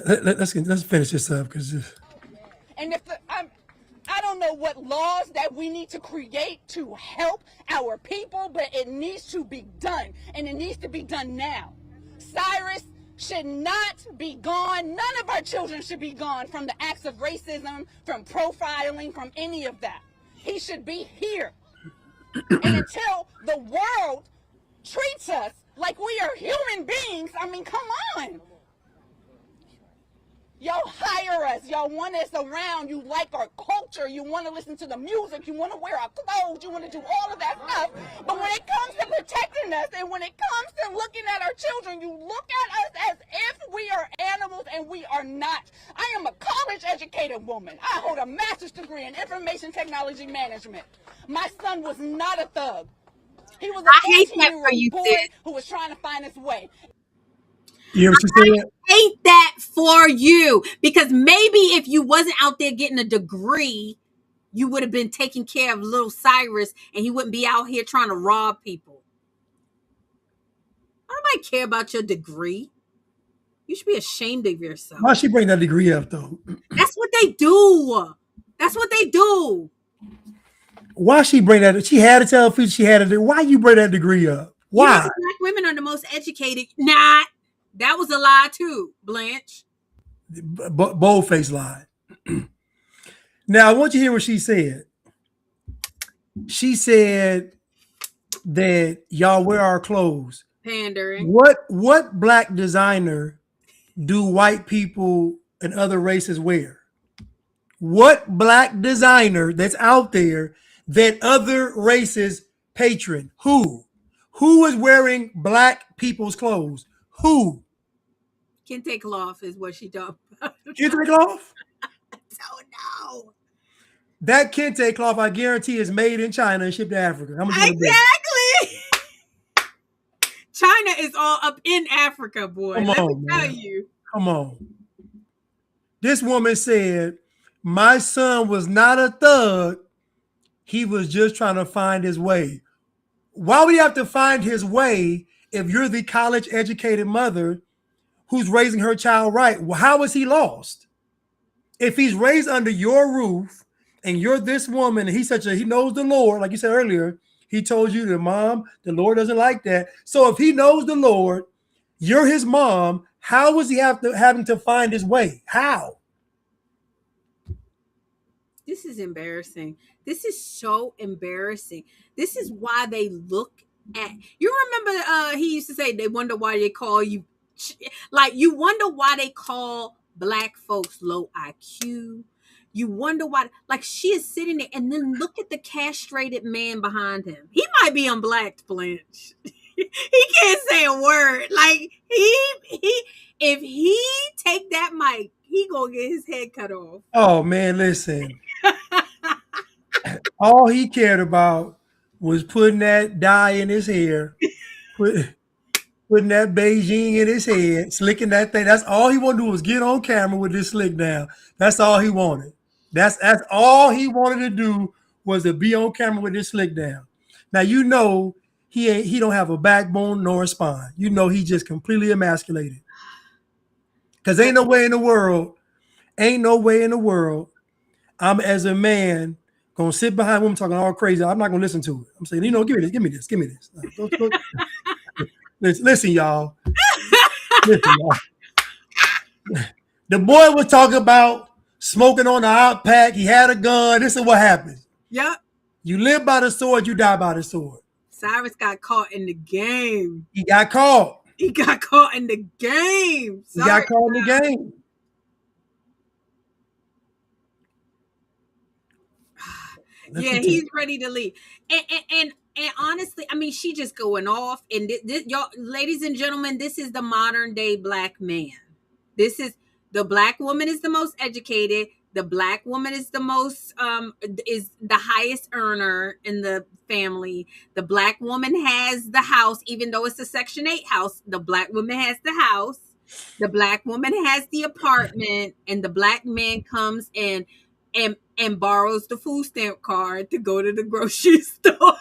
Let's finish this up because. And I don't know what laws that we need to create to help our people, but it needs to be done, and it needs to be done now. Cyrus should not be gone. None of our children should be gone from the acts of racism, from profiling, from any of that. He should be here. And until the world treats us like we are human beings, I mean, come on. Y'all hire us. Y'all want us around. You like our culture. You want to listen to the music. You want to wear our clothes. You want to do all of that stuff. But when it comes to protecting us and when it comes to looking at our children, you look at us as if we are animals, and we are not. I am a college-educated woman. I hold a master's degree in information technology management. My son was not a thug. He was a 18-year-old boy who was trying to find his way. You I hate that for you, because maybe if you wasn't out there getting a degree, you would have been taking care of little Cyrus and he wouldn't be out here trying to rob people. Nobody care about your degree. You should be ashamed of yourself. Why she bring that degree up though? That's what they do. That's what they do. Why she bring that? She had to tell Future she had it. Why you bring that degree up? Why? You know, black women are the most educated. Not. That was a lie too, Blanche. Bold-faced lie. Now, I want you to hear what she said. She said that y'all wear our clothes. Pandering. What black designer do white people and other races wear? What black designer that's out there that other races patron? Who? Who is wearing black people's clothes? Who? Kente cloth is what she talking about. Kente cloth? I don't know. That kente cloth, I guarantee, is made in China and shipped to Africa. Exactly. China is all up in Africa, boy. Let me tell you. Come on. This woman said, my son was not a thug. He was just trying to find his way. Why would he have to find his way if you're the college-educated mother who's raising her child right? Well, how is he lost? If he's raised under your roof and you're this woman and he knows the Lord, like you said earlier, he told you that, Mom, the Lord doesn't like that. So if he knows the Lord, you're his mom, how is he having to find his way? How? This is embarrassing. This is so embarrassing. This is why they look at you. Remember, he used to say they wonder why they call you Like, you wonder why they call black folks low IQ. You wonder why, like, she is sitting there, and then look at the castrated man behind him. He might be unblacked, Blanche. He can't say a word. Like, he if he take that mic, he gonna get his head cut off. Oh man, listen. All he cared about was putting that dye in his hair, putting that Beijing in his head, slicking that thing. That's all he wanted to do was get on camera with this slick down. That's all he wanted. That's all he wanted to do was to be on camera with this slick down. Now you know he don't have a backbone nor a spine. You know he just completely emasculated. Cause ain't no way in the world, I'm as a man gonna sit behind a woman talking all crazy. I'm not gonna listen to it. I'm saying, you know, give me this. Listen, y'all. Listen, y'all. The boy was talking about smoking on the unpack. He had a gun. This is what happened. Yep. You live by the sword, you die by the sword. Cyrus got caught in the game. He got caught. He got caught in the game. He got caught in the game. Yeah, he's ready to leave. And honestly, I mean, she just going off. And y'all, ladies and gentlemen, this is the modern day black man. This is the black woman is the most educated. The black woman is the most is the highest earner in the family. The black woman has the house, even though it's a Section 8 house. The black woman has the house. The black woman has the apartment, and the black man comes in and borrows the food stamp card to go to the grocery store.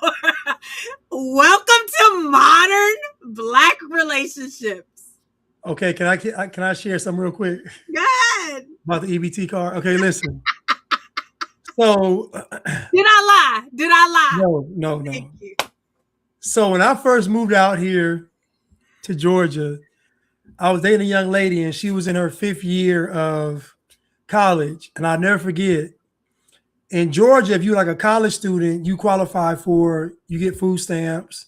Welcome to modern black relationships. Okay, can I share something real quick? Go ahead. About the EBT card? Okay, listen. So Did I lie? No. Thank you. So when I first moved out here to Georgia, I was dating a young lady, and she was in her 5th year of college. And I'll never forget, in Georgia, if you're like a college student, you qualify you get food stamps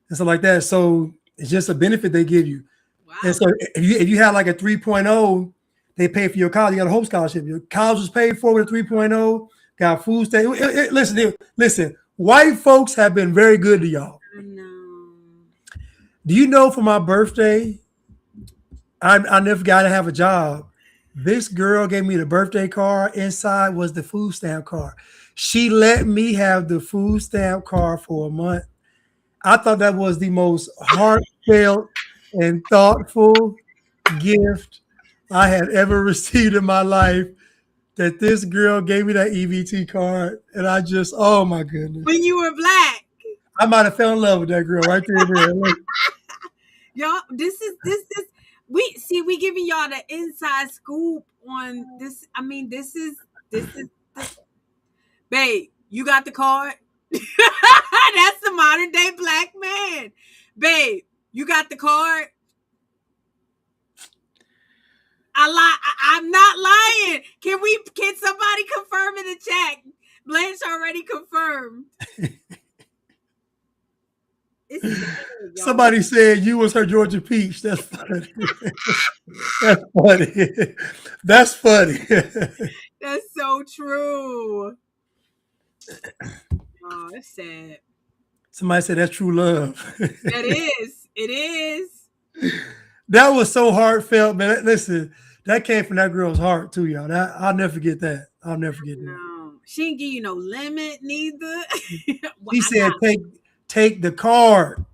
and stuff like that. So it's just a benefit they give you. Wow. And so if you had like a 3.0, they pay for your college. You got a Hope Scholarship. Your college was paid for with a 3.0, got food stamps. Listen, white folks have been very good to y'all. I know. Do you know for my birthday, I never got to have a job. This girl gave me the birthday card. Inside was the food stamp card. She let me have the food stamp card for a month. I thought that was the most heartfelt and thoughtful gift I had ever received in my life, that this girl gave me that EBT card. And I just, oh my goodness. When you were black. I might have fell in love with that girl right there. Y'all, this is we giving y'all the inside scoop on this. I mean, this is babe, you got the card? That's the modern day black man. Babe, you got the card? I'm not lying. Can somebody confirm in the chat? Blanche already confirmed. Somebody said you was her Georgia peach. That's funny. That's funny. That's funny. That's so true. Oh, that's sad. Somebody said that's true love. It is. That was so heartfelt, man. Listen, that came from that girl's heart too, y'all. I'll never forget that. I'll never forget that. No, she didn't give you no limit neither. He said, take the card.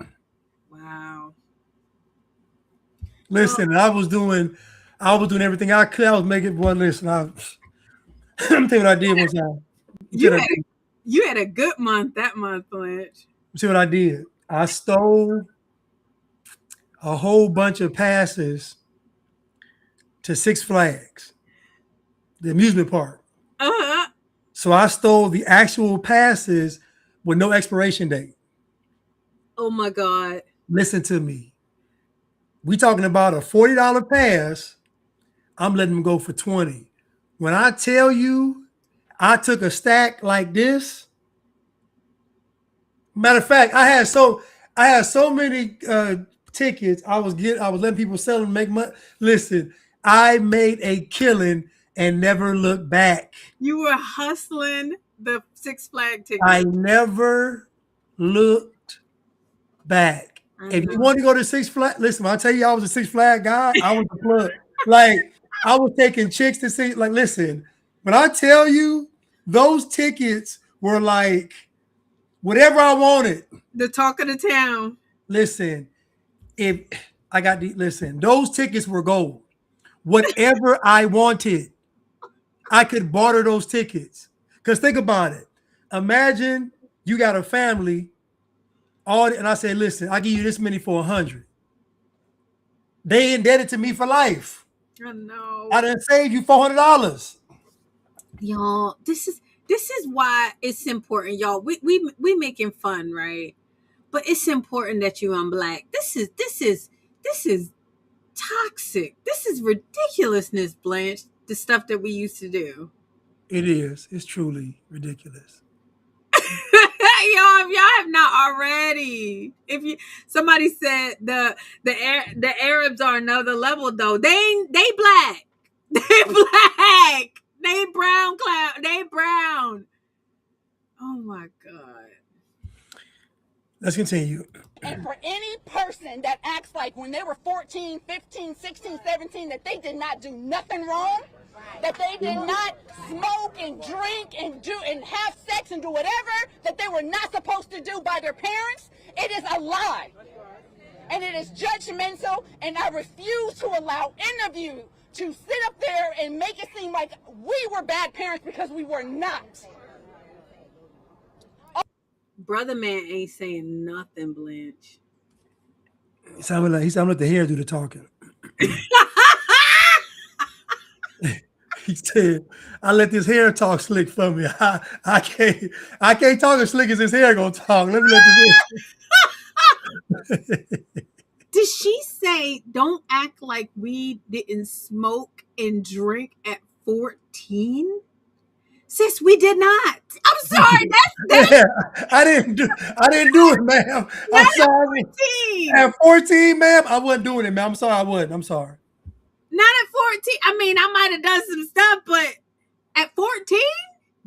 Wow. Listen, I was doing everything I could. I was making one. Listen, I'm telling you what I did one time. You had a good month that month, Blanche. See what I did? I stole a whole bunch of passes to Six Flags, the amusement park. Uh-huh. So I stole the actual passes with no expiration date. Oh my God. Listen to me. We talking about a $40 pass. I'm letting them go for 20. When I tell you I took a stack like this, matter of fact, I had so many tickets. I was letting people sell them, make money. Listen, I made a killing and never looked back. You were hustling the Six Flag ticket. I never looked back. If you want to go to Six Flag, listen, I'll tell you, I was a Six Flag guy. I was the plug. Like, I was taking chicks to see, like, listen, when I tell you those tickets were like whatever I wanted. The talk of the town. Listen, those tickets were gold. Whatever I wanted, I could barter those tickets. Because think about it. Imagine you got a family, and I say, listen, I'll give you this many for 100. They indebted to me for life. Oh no. I done saved you $400. Y'all, this is why it's important, y'all. We making fun, right? But it's important that you unblack. This is toxic. This is ridiculousness, Blanche. The stuff that we used to do. It is. It's truly ridiculous. Y'all, if y'all have not already, somebody said the Arabs are another level though. They black. They black. They brown cloud. They brown. Oh my God. Let's continue. And for any person that acts like when they were 14, 15, 16, 17, that they did not do nothing wrong, that they did not smoke and drink and have sex and do whatever that they were not supposed to do by their parents, it is a lie. And it is judgmental, and I refuse to allow any of you to sit up there and make it seem like we were bad parents because we were not. Brother man ain't saying nothing, Blanche. He sounded like the hair do the talking. He said, I let this hair talk slick for me. I can't talk as slick as his hair gonna talk. Let me let this hair. Did she say don't act like we didn't smoke and drink at 14? Sis, we did not. I'm sorry. That's Yeah, I didn't do it, ma'am. I'm sorry. 14. At 14, ma'am, I wasn't doing it, ma'am. I'm sorry, I wasn't. I'm sorry. Not at 14. I mean, I might have done some stuff, but at 14?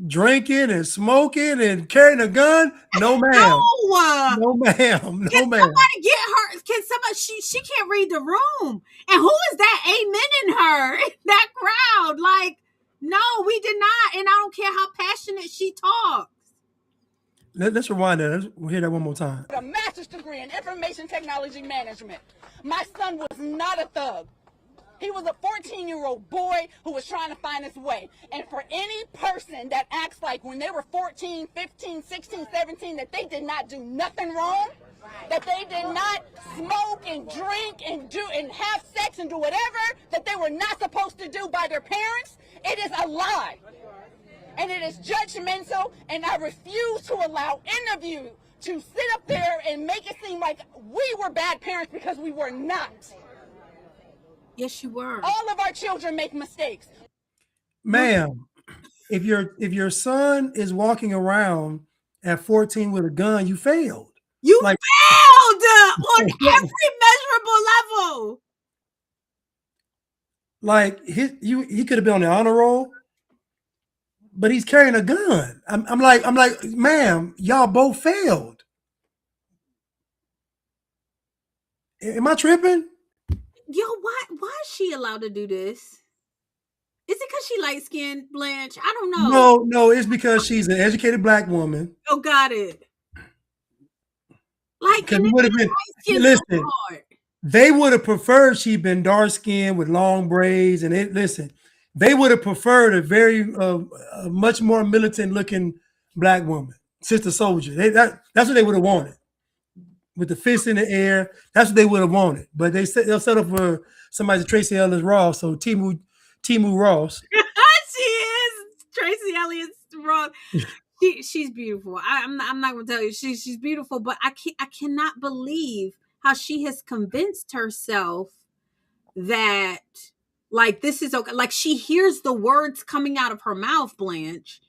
Drinking and smoking and carrying a gun? No, ma'am. No, ma'am. No, Can ma'am. somebody get her? Can somebody? She can't read the room. And who is that amening her in that crowd? Like, no, we did not. And I don't care how passionate she talks. Let's rewind that. We'll hear that one more time. A master's degree in information technology management. My son was not a thug. He was a 14-year-old boy who was trying to find his way. And for any person that acts like when they were 14, 15, 16, 17, that they did not do nothing wrong, that they did not smoke and drink and have sex and do whatever that they were not supposed to do by their parents, it is a lie. And it is judgmental, and I refuse to allow any of you to sit up there and make it seem like we were bad parents because we were not. Yes, you were. All of our children make mistakes. Ma'am, if your son is walking around at 14 with a gun, you failed. You Like- failed on every measurable level. Like he could have been on the honor roll, but he's carrying a gun. I'm like, ma'am, y'all both failed. Am I tripping? Yo, why is she allowed to do this? Is it because she light skinned, Blanche? I don't know. No, it's because she's an educated black woman. Oh, got it. Like, Because it would have been, listen, they would have preferred she'd been dark skinned with long braids, and they would have preferred a very a much more militant looking black woman, sister soldier. That's what they would have wanted. With the fist in the air, that's what they would have wanted. But they'll set up for somebody Tracy Ellis Ross, so Timu Ross. She is Tracy Ellis Ross. She's beautiful. I'm not gonna tell you she's beautiful, but I cannot believe how she has convinced herself that like this is okay. Like she hears the words coming out of her mouth, Blanche.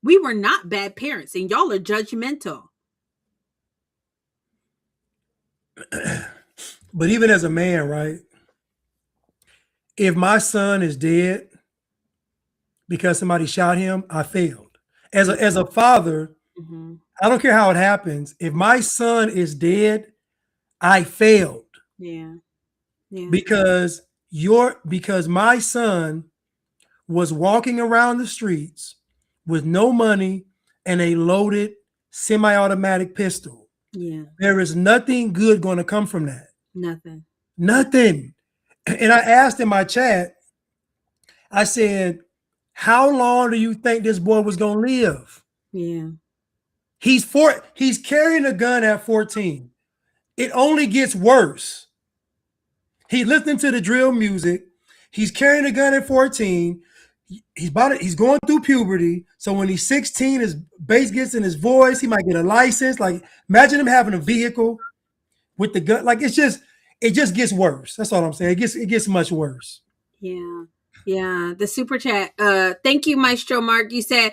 We were not bad parents, and y'all are judgmental. But even as a man, right? If my son is dead because somebody shot him, I failed. As a father, Hmm. I don't care how it happens. If my son is dead, I failed Yeah. Yeah. because my son was walking around the streets with no money and a loaded semi-automatic pistol. Yeah. There is nothing good going to come from that. Nothing. Nothing. And I asked in my chat, I said, how long do you think this boy was going to live? Yeah. He's carrying a gun at 14. It only gets worse. He's listening to the drill music. He's carrying a gun at 14. He's going through puberty. So when he's 16, his bass gets in his voice. He might get a license. Like, imagine him having a vehicle with the gun. Like, it just gets worse. That's all I'm saying. It gets much worse. Yeah. Yeah. The super chat. Thank you, Maestro Mark. You said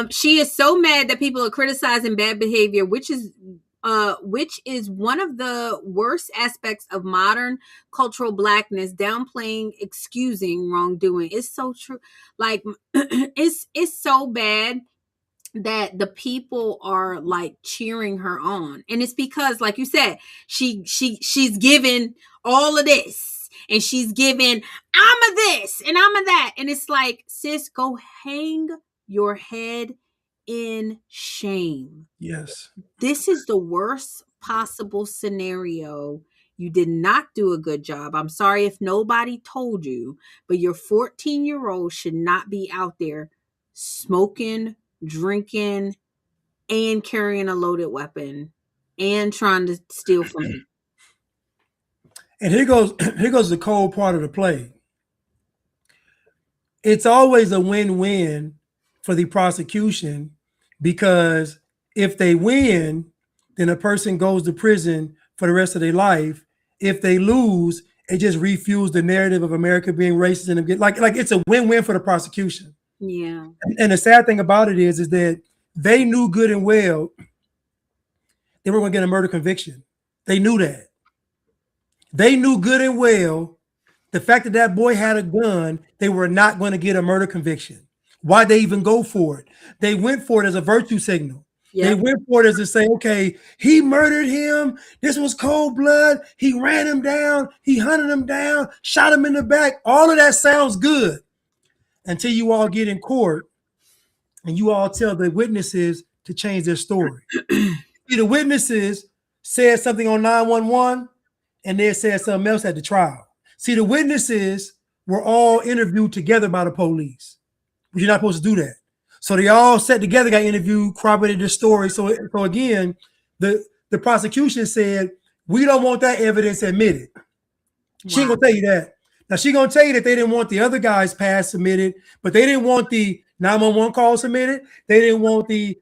she is so mad that people are criticizing bad behavior, which is one of the worst aspects of modern cultural blackness, downplaying, excusing wrongdoing. It's so true. Like it's so bad that the people are like cheering her on, and it's because, like you said, she's given all of this, and she's given I'm a this and I'm a that, and it's like, sis, go hang your head in shame. Yes. This is the worst possible scenario. You did not do a good job. I'm sorry if nobody told you, but your 14-year-old should not be out there smoking, drinking, and carrying a loaded weapon and trying to steal from you. And here goes the cold part of the play. It's always a win-win for the prosecution, because if they win, then a person goes to prison for the rest of their life. If they lose, it just refuels the narrative of America being racist, and like it's a win-win for the prosecution. Yeah. And the sad thing about it is that they knew good and well they were going to get a murder conviction. They knew that. They knew good and well the fact that that boy had a gun, they were not going to get a murder conviction. Why'd they even go for it? They went for it as a virtue signal. They went for it as to say, okay, he murdered him. This was cold blood. He ran him down. He hunted him down, shot him in the back. All of that sounds good until you all get in court and you all tell the witnesses to change their story. See, the witnesses said something on 911 and they said something else at the trial. See, the witnesses were all interviewed together by the police, but you're not supposed to do that. So they all sat together, got interviewed, corroborated the story. So again, the prosecution said, we don't want that evidence admitted. She ain't gonna tell you that. Now she gonna tell you that they didn't want the other guy's pass submitted, but they didn't want the 911 call submitted. They didn't want the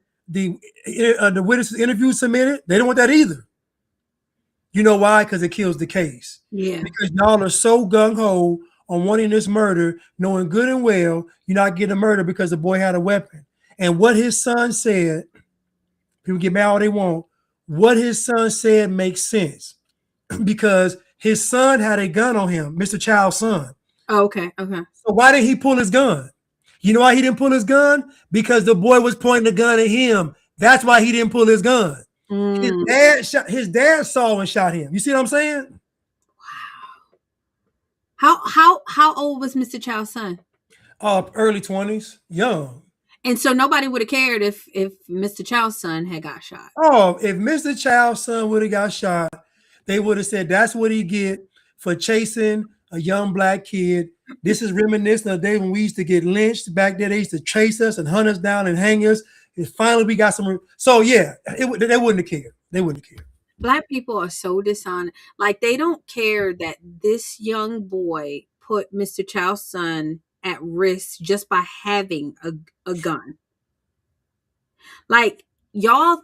witness interview submitted. They don't want that either. You know why? Because it kills the case. Yeah. Because y'all are so gung-ho on wanting this murder, knowing good and well you're not getting a murder because the boy had a weapon. And what his son said, people get mad all they want, what his son said makes sense. Because his son had a gun on him, Mr. Child's son. Oh, okay. Okay. So why didn't he pull his gun? You know why he didn't pull his gun? Because the boy was pointing the gun at him. That's why he didn't pull his gun. His dad saw and shot him. You see what I'm saying? How old was Mr. Child's son? Early 20s, young. And so nobody would have cared if Mr. Child's son had got shot. Oh, if Mr. Child's son would have got shot, they would have said that's what he get for chasing a young black kid. This is reminiscent of the day when we used to get lynched. Back then, they used to chase us and hunt us down and hang us. And finally, we got some. So yeah, they wouldn't have cared. They wouldn't have cared. Black people are so dishonest. Like, they don't care that this young boy put Mr. Child's son at risk just by having a gun. Like, y'all,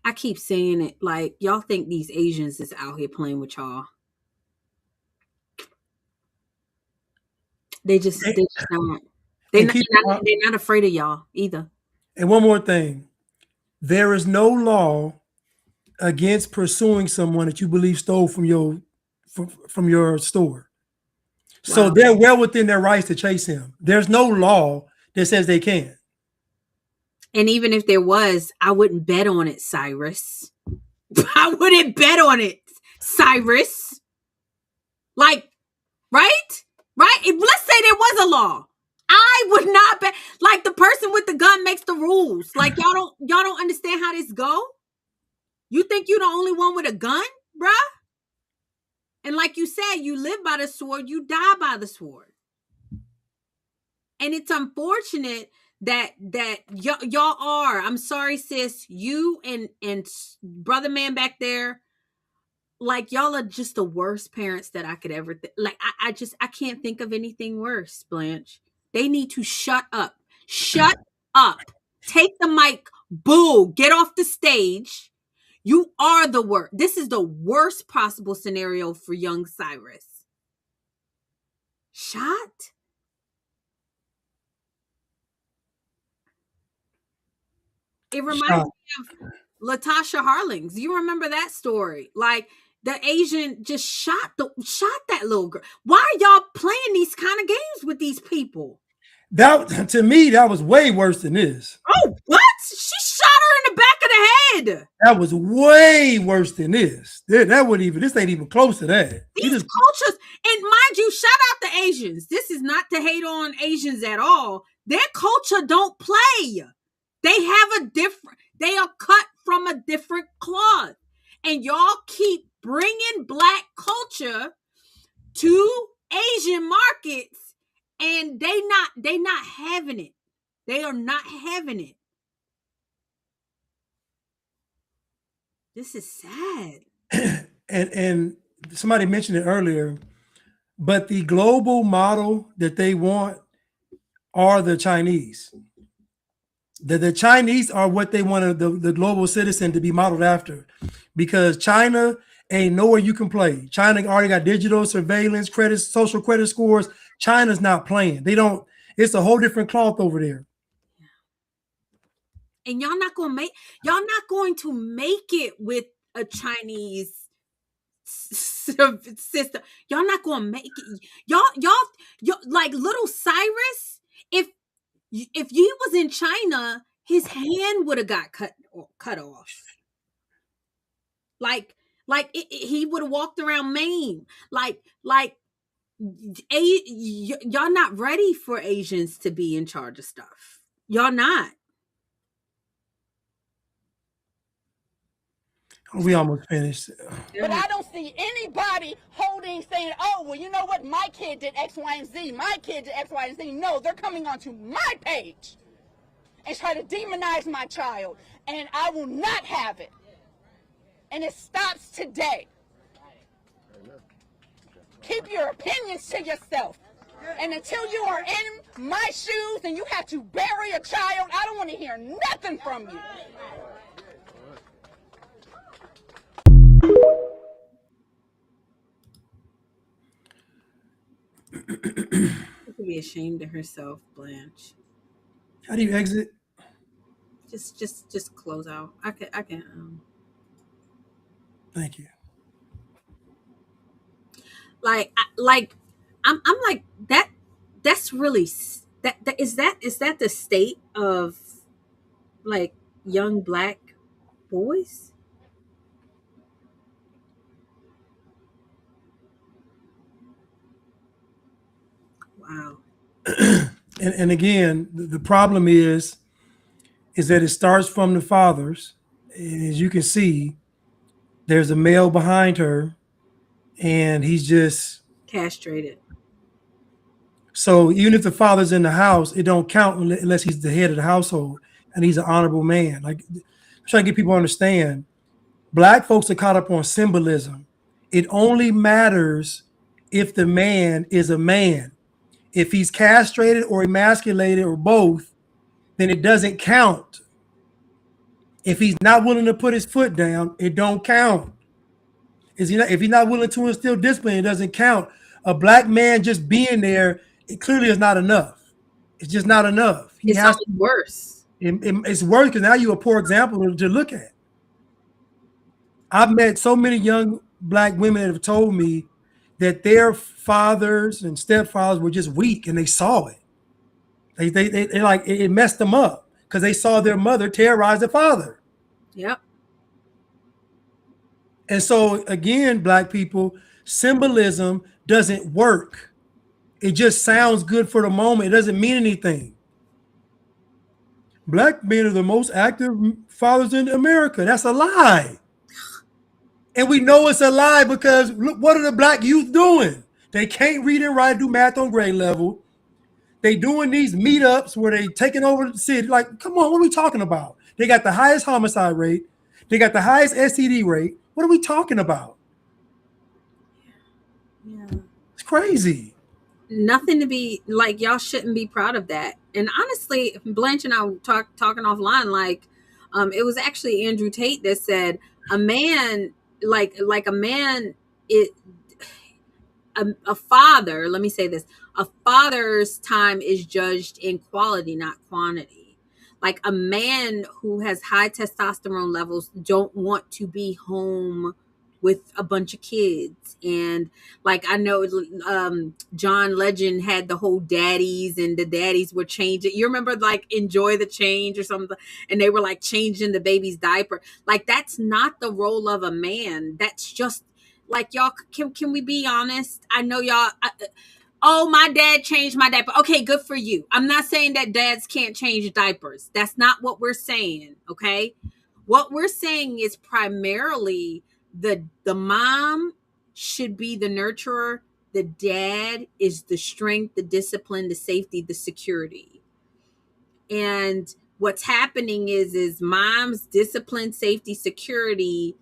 I keep saying it, like, y'all think these Asians is out here playing with y'all. They just not. They're not afraid of y'all either. And one more thing. There is no law against pursuing someone that you believe stole from your store. So Wow. they're well within their rights to chase him. There's no law that says they can. And even if there was, I wouldn't bet on it, Cyrus. I wouldn't bet on it, Cyrus. Like, right? Right? Let's say there was a law. I would not bet. Like, the person with the gun makes the rules. Like, y'all don't understand how this go? You think you're the only one with a gun, bruh? And like you said, you live by the sword, you die by the sword. And it's unfortunate that y'all are. I'm sorry, sis. You and brother man back there, like, y'all are just the worst parents that I could ever like. I can't think of anything worse, Blanche. They need to shut up. Shut up. Take the mic. Boo. Get off the stage. You are the worst. This is the worst possible scenario for young Cyrus. Shot? It reminds me of Latasha Harlings. You remember that story? Like, the Asian just shot that little girl. Why are y'all playing these kind of games with these people? That, to me, that was way worse than this. Oh, what? She shot her in the back of the head. That was way worse than this. This ain't even close to that. These cultures, and mind you, shout out the Asians. This is not to hate on Asians at all. Their culture don't play. They are cut from a different cloth. And y'all keep bringing Black culture to Asian markets, and they not having it. They are not having it. This is sad. And somebody mentioned it earlier, but the global model that they want are the Chinese. The Chinese are what they want the global citizen to be modeled after, because China ain't nowhere you can play. China already got digital surveillance, credit, social credit scores. China's not playing. They don't. It's a whole different cloth over there. And y'all not going to make it with a Chinese system. Y'all not going to make it. Y'all like little Cyrus. If he was in China, his hand would have got cut off. He would have walked around Maine. Y'all not ready for Asians to be in charge of stuff. Y'all not. We almost finished. But I don't see anybody saying, oh, well, you know what? My kid did X, Y, and Z. My kid did X, Y, and Z. No, they're coming onto my page and try to demonize my child. And I will not have it. And it stops today. Keep your opinions to yourself. And until you are in my shoes and you have to bury a child, I don't want to hear nothing from you. She could be ashamed of herself, Blanche. How do you exit? Just close out. I can. Thank you. I'm like that. That's really that. Is that the state of like young Black boys? Wow. And again, the problem is that it starts from the fathers. And as you can see, there's a male behind her, and he's just Castrated. so even if the father's in the house, it don't count unless he's the head of the household and he's an honorable man. Like, I'm trying to get people to understand, Black folks are caught up on symbolism. It only matters if the man is a man. If he's castrated or emasculated or both, then it doesn't count. If he's not willing to put his foot down, it don't count. If he's not willing to instill discipline, it doesn't count. A Black man just being there, it clearly is not enough. It's just not enough. It's only worse. It's worse because now you're a poor example to look at. I've met so many young black women that have told me that their fathers and stepfathers were just weak and they saw it. They like it messed them up because they saw their mother terrorize their father. Yep. And so again, black people, symbolism doesn't work. It just sounds good for the moment. It doesn't mean anything. Black men are the most active fathers in America. That's a lie. And we know it's a lie because look, what are the black youth doing? They can't read and write, do math on grade level. They doing these meetups where they taking over the city. Like, come on, what are we talking about? They got the highest homicide rate. They got the highest STD rate. What are we talking about? Yeah. It's crazy. Nothing to be like, y'all shouldn't be proud of that. And honestly, Blanche and I were talking offline, like, it was actually Andrew Tate that said a man, like a man, a father, let me say this, a father's time is judged in quality, not quantity. Like a man who has high testosterone levels don't want to be home with a bunch of kids. And like, I know John Legend had the whole daddies, and the daddies were changing. You remember like Enjoy the Change or something? And they were like changing the baby's diaper. Like, that's not the role of a man. That's just like, y'all, can we be honest? I know y'all, oh, my dad changed my diaper. Okay, good for you. I'm not saying that dads can't change diapers. That's not what we're saying, okay? What we're saying is primarily the mom should be the nurturer. The dad is the strength, the discipline, the safety, the security. And what's happening is mom's discipline, safety, security,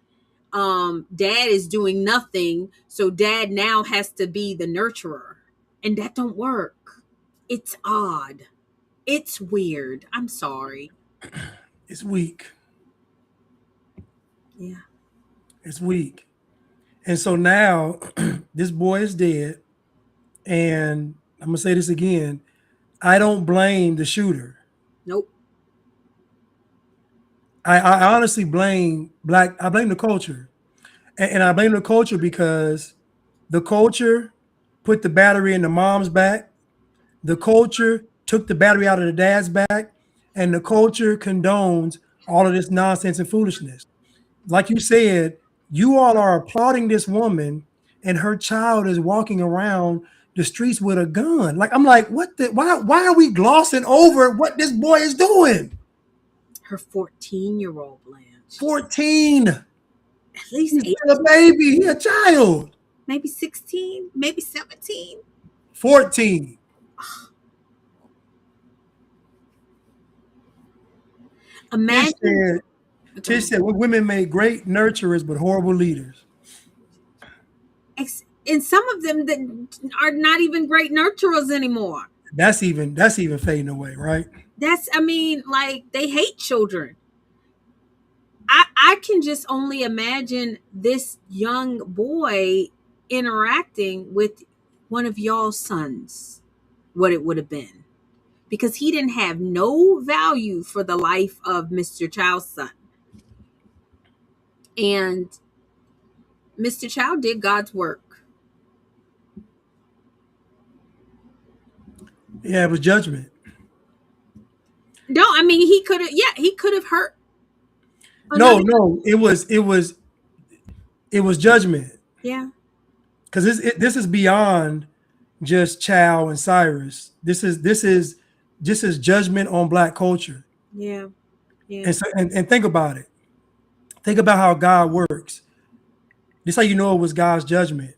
dad is doing nothing, so dad now has to be the nurturer, and that don't work. It's odd, it's weird. I'm sorry. It's weak. Yeah. It's weak. And so now this boy is dead. And I'm going to say this again. I don't blame the shooter. Nope. I honestly blame I blame the culture. And I blame the culture because the culture put the battery in the mom's back. The culture took the battery out of the dad's back. And the culture condones all of this nonsense and foolishness. Like you said, you all are applauding this woman and her child is walking around the streets with a gun. Like, I'm like, what the, why are we glossing over what this boy is doing? Her 14-year-old Blanche. 14. At least He's still a baby. He's a child. maybe 16, maybe 17. 14. Imagine. Tish said, women made great nurturers, but horrible leaders. And some of them that are not even great nurturers anymore. That's even fading away, right? I mean, like, they hate children. I can just only imagine this young boy interacting with one of y'all's sons, what it would have been. Because he didn't have no value for the life of Mr. Child's son. And Mr. Child did God's work. Yeah, it was judgment. No, I mean, he could have hurt. No, it was judgment. Yeah. Because this is beyond just Chow and Cyrus. This is judgment on black culture. Yeah. Yeah. And so and think about it. Think about how God works. This is how you know it was God's judgment.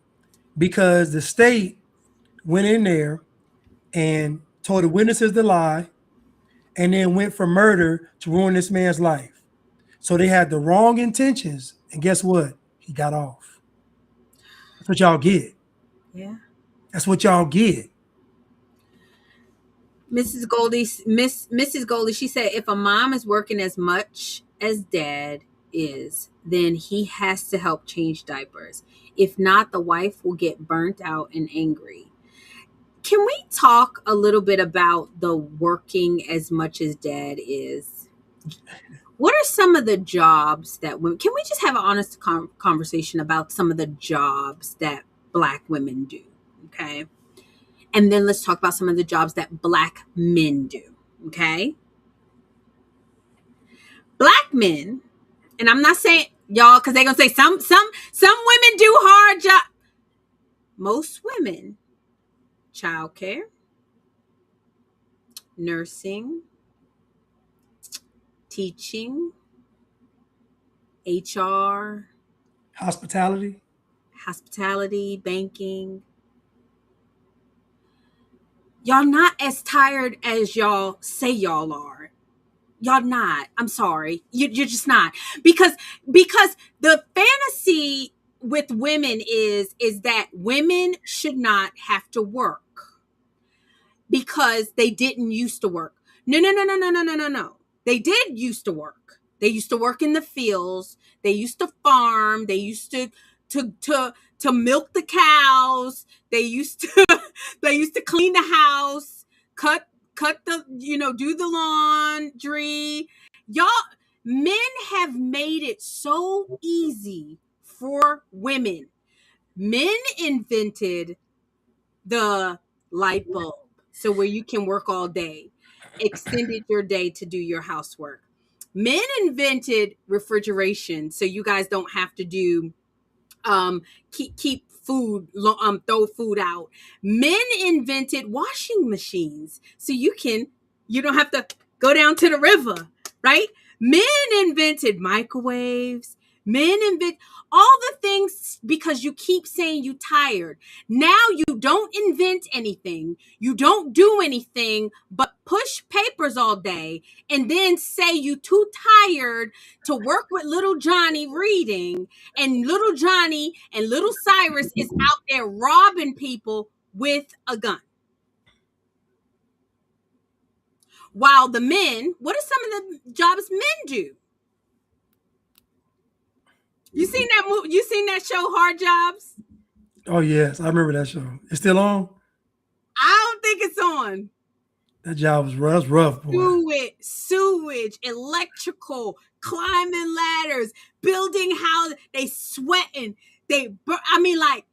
Because the state went in there and told the witnesses to lie, and then went for murder to ruin this man's life. So they had the wrong intentions, and guess what? He got off. That's what y'all get. Yeah. That's what y'all get. Mrs. Goldie, she said, if a mom is working as much as dad is, then he has to help change diapers. If not, the wife will get burnt out and angry. Can we talk a little bit about the working as much as dad is? What are some of the jobs that women, can we just have an honest conversation about some of the jobs that Black women do? Okay. And then let's talk about some of the jobs that Black men do. Okay. Black men, and I'm not saying y'all, because they're gonna say some women do hard job. Most women, childcare, nursing, teaching, HR, Hospitality. hospitality, banking. Y'all not as tired as y'all say y'all are. Y'all not. I'm sorry. You're just not. Because the fantasy with women is that women should not have to work because they didn't used to work. No, no, no, no, no, no, no, no, no. They did used to work. They used to work in the fields. They used to farm. They used to milk the cows. They used to they used to clean the house, cut the, do the laundry. Y'all, men have made it so easy for women. Men invented the light bulb, so where you can work all day, extended your day to do your housework. Men invented refrigeration, so you guys don't have to do keep food, throw food out. Men invented washing machines, so you don't have to go down to the river, right? Men invented microwaves. Men invent all the things because you keep saying you tired. Now you don't invent anything. You don't do anything but push papers all day and then say you too tired to work with little Johnny reading, and little Johnny and little Cyrus is out there robbing people with a gun. While the men, what are some of the jobs men do? You seen that movie? You seen that show, Hard Jobs? Oh yes, I remember that show. It's still on. I don't think it's on. That job was rough. That's rough, boy. Sewage, electrical, climbing ladders, building houses. They sweating. I mean, like,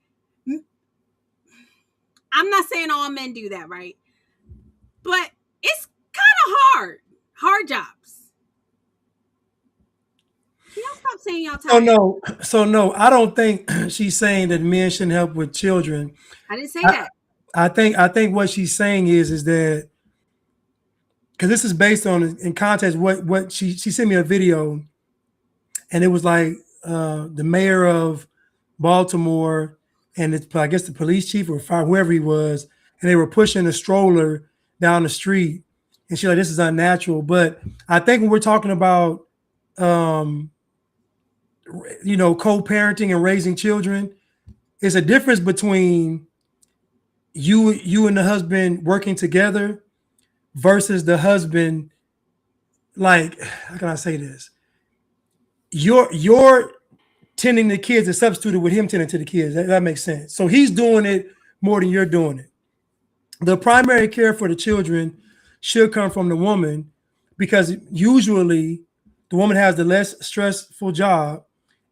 I'm not saying all men do that, right? But it's kind of hard jobs. Can y'all stop saying y'all tired? So no, I don't think she's saying that men shouldn't help with children. I didn't say that. I think what she's saying is that, because this is based on, in context, what she sent me a video, and it was like the mayor of Baltimore and it's, I guess, the police chief or fire, whoever he was, and they were pushing a stroller down the street, and she's like, "This is unnatural." But I think when we're talking about co-parenting and raising children, it's a difference between you and the husband working together versus the husband, like, how can I say this? You're tending the kids is substituted with him tending to the kids. That makes sense. So he's doing it more than you're doing it. The primary care for the children should come from the woman, because usually the woman has the less stressful job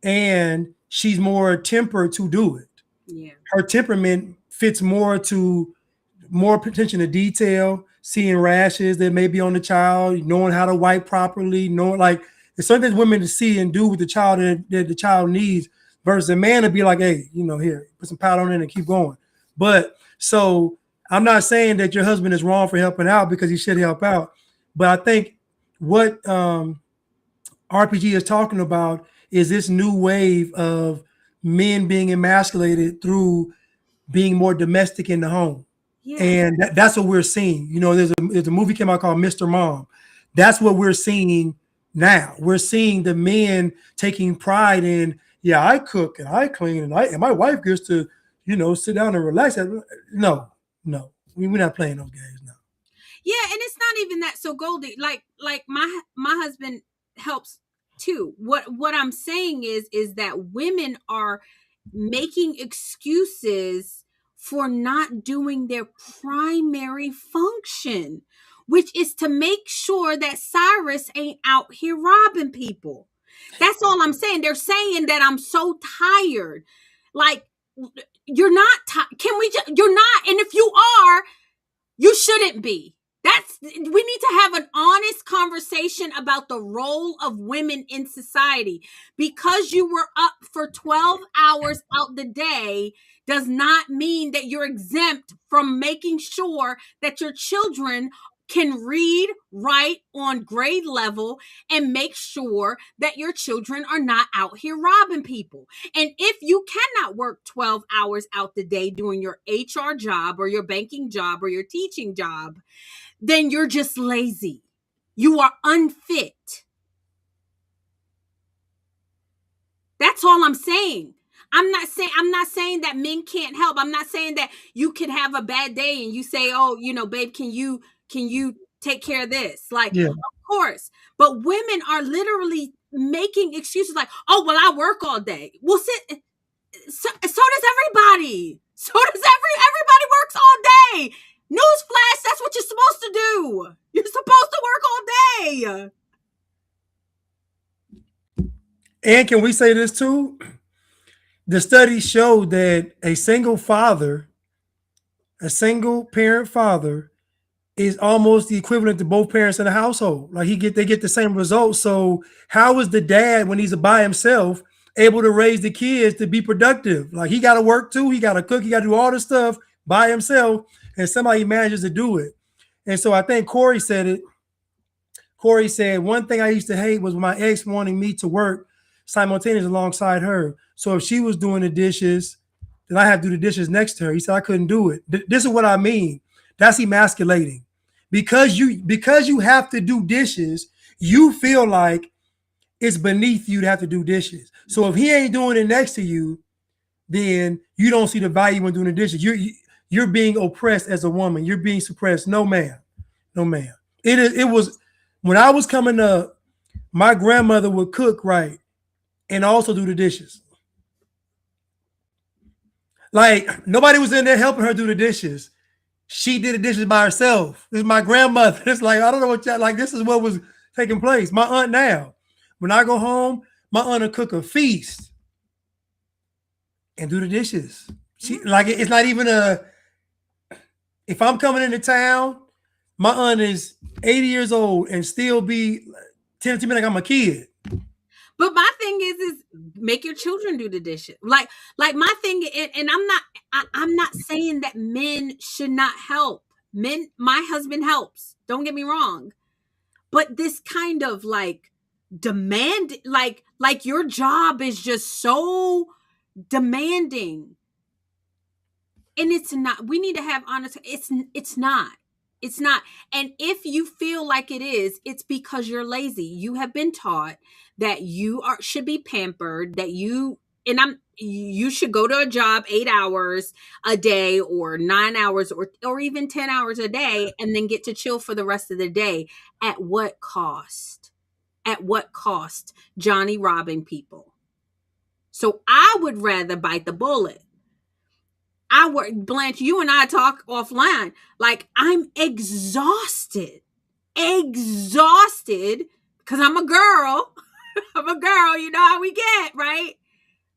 and she's more tempered to do it. Yeah. Her temperament fits more attention to detail, seeing rashes that may be on the child, knowing how to wipe properly, knowing, like, there's something women to see and do with the child that the child needs, versus a man to be like, hey, here, put some powder on it and keep going. But so I'm not saying that your husband is wrong for helping out, because he should help out. But I think what RPG is talking about is this new wave of men being emasculated through being more domestic in the home. Yeah. And that's what we're seeing. There's a movie came out called Mr. Mom. That's what we're seeing now. We're seeing the men taking pride in, yeah, I cook and I clean and my wife gets to, sit down and relax. No, we're not playing those games now. Yeah, and it's not even that. So Goldie, like my husband helps too. What I'm saying is that women are making excuses for not doing their primary function. which is to make sure that Cyrus ain't out here robbing people. That's all I'm saying. They're saying that I'm so tired. Like, you're not can we just, you're not, and if you are, you shouldn't be. We need to have an honest conversation about the role of women in society. Because you were up for 12 hours out the day does not mean that you're exempt from making sure that your children can read, write on grade level, and make sure that your children are not out here robbing people. And if you cannot work 12 hours out the day doing your HR job or your banking job or your teaching job, then you're just lazy. You are unfit. That's all I'm saying. I'm not saying that men can't help. I'm not saying that you could have a bad day and you say, "Oh, babe, can you take care of this?" Like, Yeah. of course. But women are literally making excuses like, "Oh, well, I work all day." Well, so does everybody. So does everybody works all day. Newsflash, that's what you're supposed to do. You're supposed to work all day. And can we say this too? The studies show that a single parent father is almost the equivalent to both parents in the household. Like they get the same results. So how is the dad, when he's by himself, able to raise the kids to be productive? Like, he got to work too. He got to cook. He got to do all this stuff by himself, and somebody manages to do it. And so I think Corey said it. Corey said, one thing I used to hate was my ex wanting me to work simultaneously alongside her. So if she was doing the dishes, then I have to do the dishes next to her. He said I couldn't do it. This is what I mean. That's emasculating. Because you have to do dishes, you feel like it's beneath you to have to do dishes. So if he ain't doing it next to you, then you don't see the value in doing the dishes. You're being oppressed as a woman. You're being suppressed. No, ma'am. No, ma'am. It was when I was coming up, my grandmother would cook right and also do the dishes. Like, nobody was in there helping her do the dishes. She did the dishes by herself. This is my grandmother. It's like, I don't know what y'all, like, this is what was taking place. My aunt now, when I go home, my aunt will cook a feast and do the dishes. It's not even if I'm coming into town, my aunt is 80 years old and still be telling me like I'm a kid. But my thing is make your children do the dishes. Like my thing, and I'm not saying that men should not help. My husband helps. Don't get me wrong. But this kind of like demand, like your job is just so demanding. And it's not. We need to have honest. It's not. It's not. And if you feel like it is, it's because you're lazy. You have been taught that you should be pampered, that you should go to a job 8 hours a day or 9 hours or even 10 hours a day and then get to chill for the rest of the day. At what cost? At what cost? Johnny robbing people. So I would rather bite the bullet. Blanche, you and I talk offline. Like, I'm exhausted because I'm a girl. I'm a girl. You know how we get, right?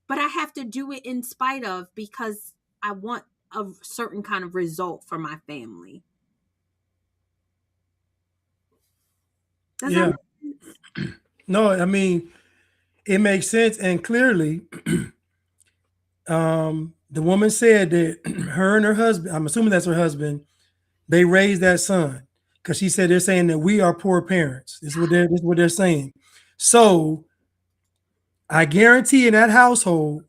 But I have to do it in spite of, because I want a certain kind of result for my family. Does that make sense? No, I mean, it makes sense. And clearly, the woman said that her and her husband, I'm assuming that's her husband, they raised that son, because she said they're saying that we are poor parents. This is what they're saying. So I guarantee in that household,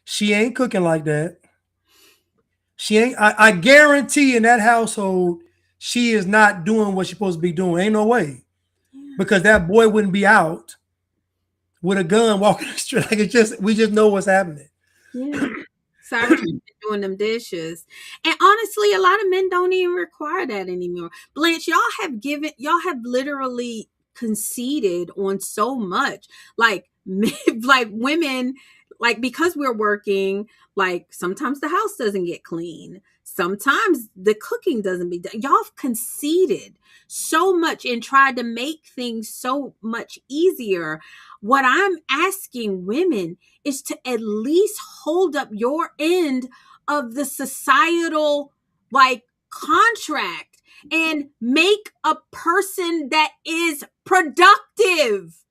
she ain't cooking like that. She ain't. I guarantee in that household, she is not doing what she's supposed to be doing. Ain't no way, because that boy wouldn't be out with a gun walking the street. Like, we just know what's happening. Yeah. Cyrus been doing them dishes. And honestly, a lot of men don't even require that anymore. Blanche, y'all have literally conceded on so much. Like women, like, because we're working, like, sometimes the house doesn't get clean. Sometimes the cooking doesn't be done. Y'all have conceded so much and tried to make things so much easier. What I'm asking women is to at least hold up your end of the societal like contract and make a person that is productive,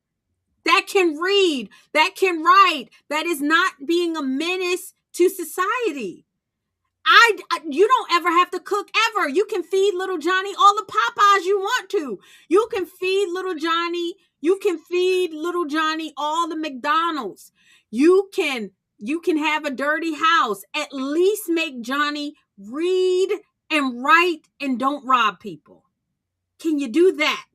that can read, that can write, that is not being a menace to society. You don't ever have to cook ever. You can feed little Johnny all the Popeyes you want to. You can feed little Johnny. You can feed little Johnny all the McDonald's. You can have a dirty house. At least make Johnny read and write and don't rob people. Can you do that?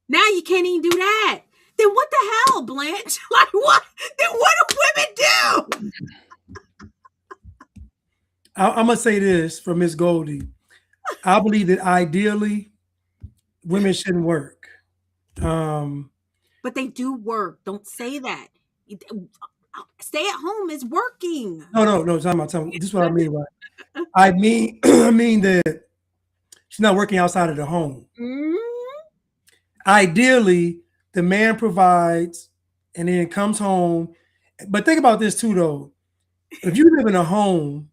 Now you can't even do that. Then what the hell, Blanche? Like what? Then what do women do? I'm gonna say this for Miss Goldie. I believe that ideally women shouldn't work. But they do work. Don't say that. Stay at home is working. No. This is what I mean. Right? I mean, I mean that she's not working outside of the home. Mm-hmm. Ideally, the man provides and then comes home. But think about this too, though. If you live in a home,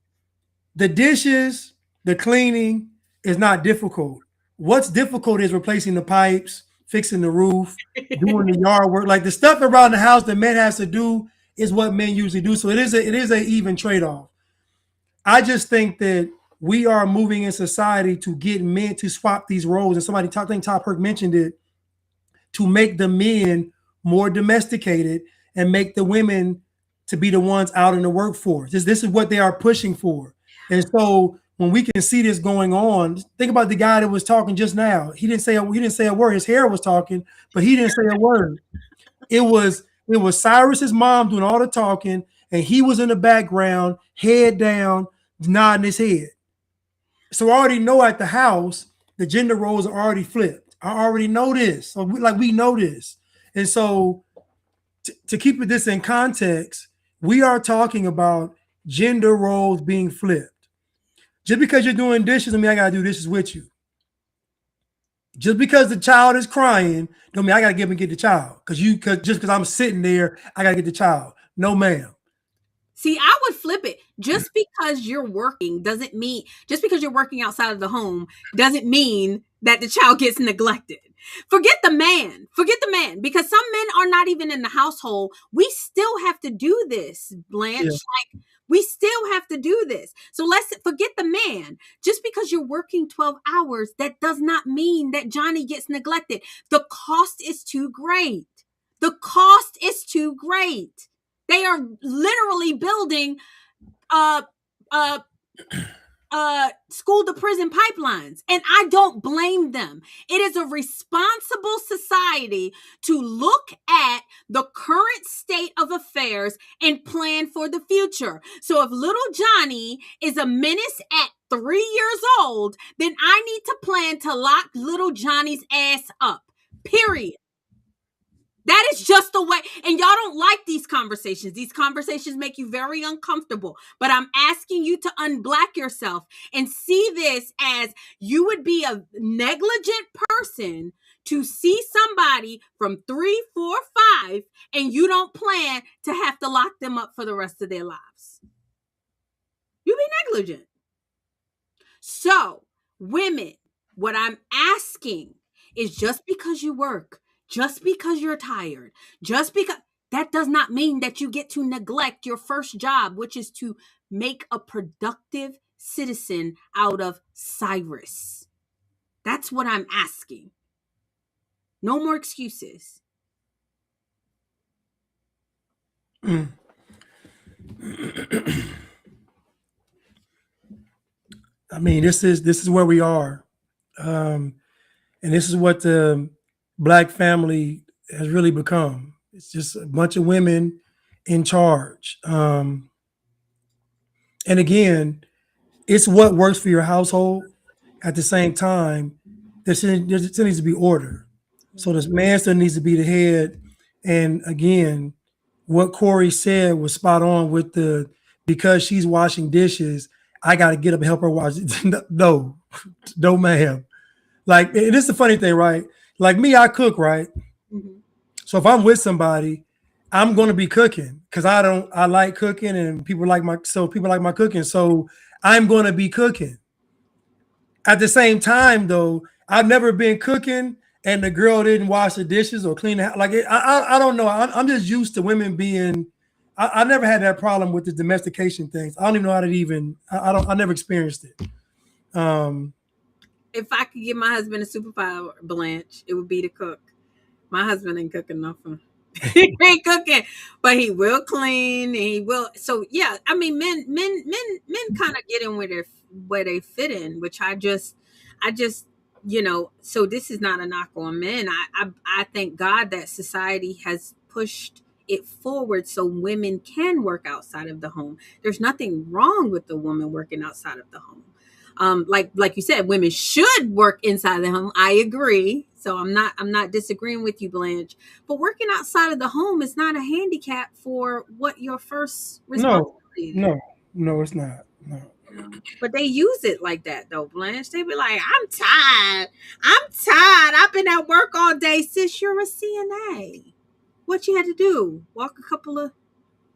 the dishes, the cleaning is not difficult. What's difficult is replacing the pipes, fixing the roof, doing the yard work. Like the stuff around the house that men has to do is what men usually do. So it is a even trade-off. I just think that we are moving in society to get men to swap these roles. And somebody, I think Top Herc mentioned it, to make the men more domesticated and make the women to be the ones out in the workforce. This is what they are pushing for. And so when we can see this going on, think about the guy that was talking just now. He didn't say a word. His hair was talking, but he didn't say a word. It was Cyrus's mom doing all the talking, and he was in the background, head down, nodding his head. So I already know at the house the gender roles are already flipped. I already know this. So we know this. And so to keep this in context, we are talking about gender roles being flipped. Just because you're doing dishes, I mean, I got to do dishes with you. Just because the child is crying, don't mean I got to get the child. Just because I'm sitting there, I got to get the child. No, ma'am. See, I would flip it. Just because you're working doesn't mean, just because you're working outside of the home doesn't mean that the child gets neglected. Forget the man, because some men are not even in the household. We still have to do this, Blanche. Yeah. Like, we still have to do this. So let's forget the man. Just because you're working 12 hours, that does not mean that Johnny gets neglected. The cost is too great. They are literally building school to prison pipelines, and I don't blame them. It is a responsible society to look at the current state of affairs and plan for the future. So if little Johnny is a menace at 3 years old, then I need to plan to lock little Johnny's ass up. Period. That is just the way. And y'all don't like these conversations. These conversations make you very uncomfortable. But I'm asking you to unblack yourself and see this as you would be a negligent person to see somebody from 3, 4, 5, and you don't plan to have to lock them up for the rest of their lives. You be negligent. So, women, what I'm asking is just because you work, just because you're tired, just because, that does not mean that you get to neglect your first job, which is to make a productive citizen out of Cyrus. That's what I'm asking. No more excuses. I mean, this is where we are. And this is what the Black family has really become. It's just a bunch of women in charge. And again, it's what works for your household. At the same time, there still needs to be order. So this man still needs to be the head. And again, what Corey said was spot on with because she's washing dishes. I got to get up and help her wash it. No, no, ma'am. Like, and this is the funny thing, right? Like me, I cook, right? Mhm. So if I'm with somebody, I'm going to be cooking because I like cooking and people like my cooking. So I'm going to be cooking. At the same time, though, I've never been cooking and the girl didn't wash the dishes or clean the house. Like I don't know. I'm just used to women being. I never had that problem with the domestication things. I don't even know how to even. I don't. I never experienced it. If I could give my husband a superpower, Blanche, it would be to cook. My husband ain't cooking nothing. He ain't cooking, but he will clean and he will. So yeah, I mean, men kind of get in where they fit in, which I just, So this is not a knock on men. I thank God that society has pushed it forward so women can work outside of the home. There's nothing wrong with the woman working outside of the home. Like you said, women should work inside the home. I agree. So I'm not disagreeing with you, Blanche. But working outside of the home is not a handicap for what your first responsibility is. No, it's not. No. But they use it like that though, Blanche. They be like, I'm tired. I'm tired. I've been at work all day. Sis, you're a CNA. What you had to do? Walk a couple of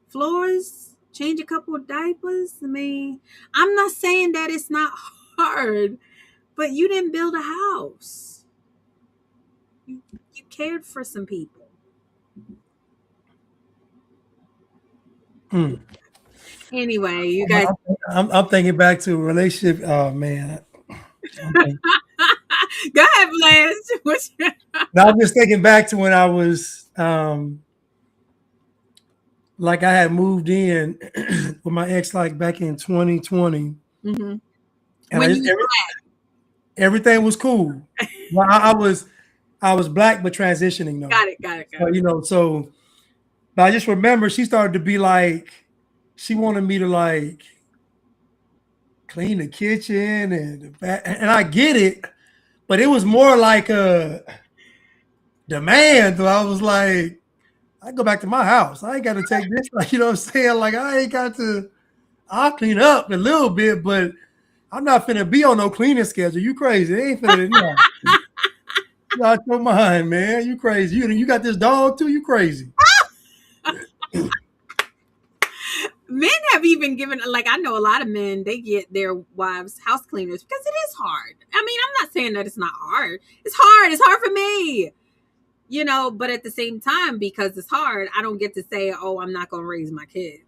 floors, change a couple of diapers. I mean, I'm not saying that it's not hard, but you didn't build a house. You cared for some people. Anyway, you guys. I'm thinking back to a relationship. Oh man. Go ahead, Blanche. Now I'm just thinking back to when I was like I had moved in with my ex like back in 2020. Mm-hmm. And everything was cool. Well, I was black but transitioning though. Got it. So but I just remember she started to be like, she wanted me to like clean the kitchen and the back, and I get it, but it was more like a demand. So I was like, I go back to my house. I ain't got to take this. Like, you know what I'm saying? Like, I ain't got to. I'll clean up a little bit, but I'm not finna be on no cleaning schedule. You crazy? It ain't finna. You out your mind, man. You crazy? You got this dog too? You crazy? Men have even given, like, I know a lot of men, they get their wives house cleaners because it is hard. I mean, I'm not saying that it's not hard. It's hard. It's hard for me. But at the same time, because it's hard, I don't get to say, oh, I'm not going to raise my kids.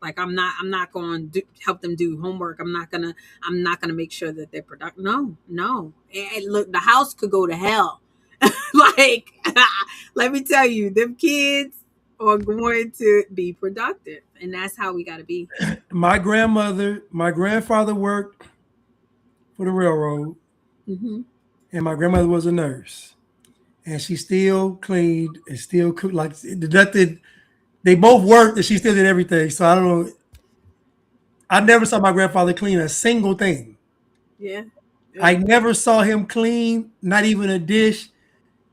Like, I'm not going to help them do homework. I'm not going to make sure that they're productive. No. And look, the house could go to hell. Like, let me tell you, them kids are going to be productive. And that's how we got to be. My grandfather worked for the railroad. Mm-hmm. And my grandmother was a nurse. And she still cleaned and still cooked. Like, they both worked and she still did everything. So I don't know. I never saw my grandfather clean a single thing. Yeah. I never saw him clean, not even a dish,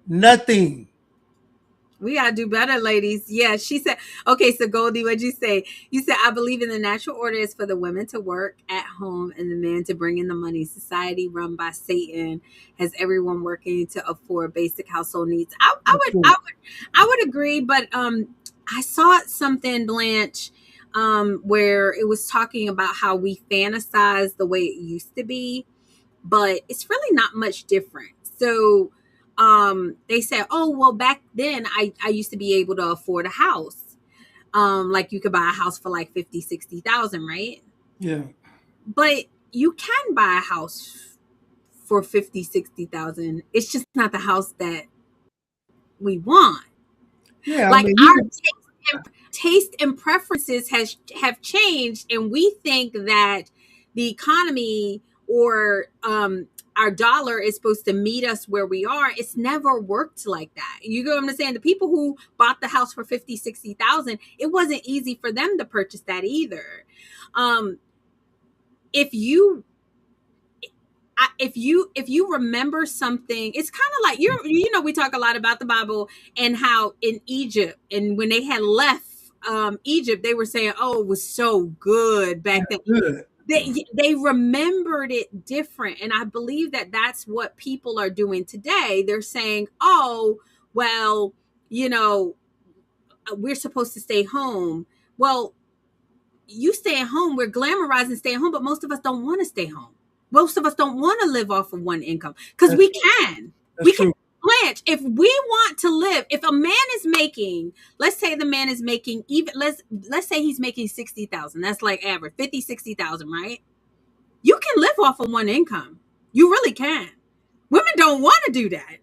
nothing. We gotta do better, ladies. Yeah, she said, okay, so Goldie, what'd you say? You said, I believe in the natural order is for the women to work at home and the men to bring in the money. Society run by Satan has everyone working to afford basic household needs. I would agree, but I saw something, Blanche, where it was talking about how we fantasize the way it used to be, but it's really not much different. So they said, oh, well, back then I used to be able to afford a house. Like you could buy a house for like 50, 60,000, right? Yeah. But you can buy a house for 50, 60,000. It's just not the house that we want. Yeah. Like our taste and preferences have changed, and we think that the economy or our dollar is supposed to meet us where we are. It's never worked like that. You get what I'm saying? The people who bought the house for 50, 60,000, it wasn't easy for them to purchase that either. If you remember something, it's kind of like we talk a lot about the Bible and how in Egypt, and when they had left Egypt, they were saying, oh, it was so good back then. Good. They remembered it different, and I believe that that's what people are doing today. They're saying, "Oh, well, you know, we're supposed to stay home." Well, you stay at home. We're glamorizing staying home, but most of us don't want to stay home. Most of us don't want to live off of one income because That's we true. can. That's We can. true. Blanche, if we want to live, if a man is making, let's say the man is making even let's say he's making 60,000. That's like average 50, 60,000, right? You can live off of one income. You really can. Women don't want to do that.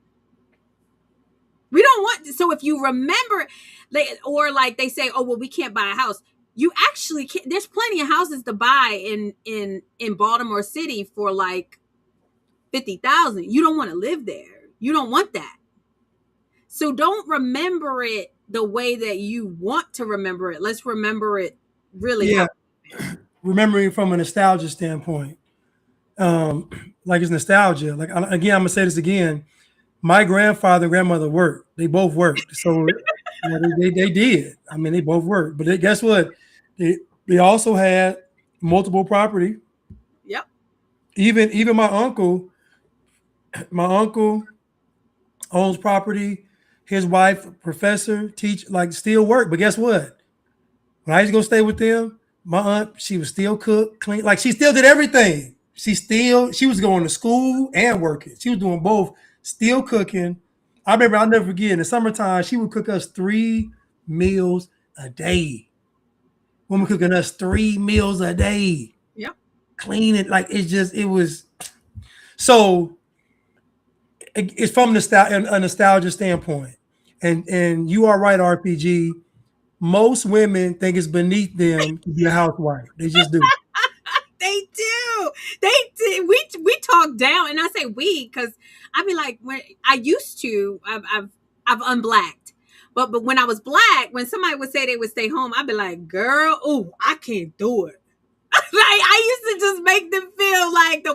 We don't want. So if you remember, or like they say, oh well, we can't buy a house. You actually can. There's plenty of houses to buy in Baltimore City for like 50,000. You don't want to live there. You don't want that. So don't remember it the way that you want to remember it. Let's remember it really. Yeah, remembering from a nostalgia standpoint, like it's nostalgia. Like again, I'm gonna say this again. My grandfather and grandmother worked. They both worked, so they did. I mean, they both worked. But guess what? They also had multiple property. Yep. Even my uncle owns property. His wife, professor, teach like still work. But guess what? When I used to go stay with them, my aunt, she was still cook, clean, like she still did everything. She was going to school and working. She was doing both, still cooking. I remember, I'll never forget, in the summertime, she would cook us 3 meals a day. Woman cooking us 3 meals a day. Yep. Clean it, like it was so it's from a nostalgia standpoint. And you are right, RPG. Most women think it's beneath them to be a housewife. They just do. They do. They do. We talk down, and I say we because I be like when I used to. I've unblacked, but when I was black, when somebody would say they would stay home, I'd be like, girl, oh, I can't do it. Like I used to just make them feel like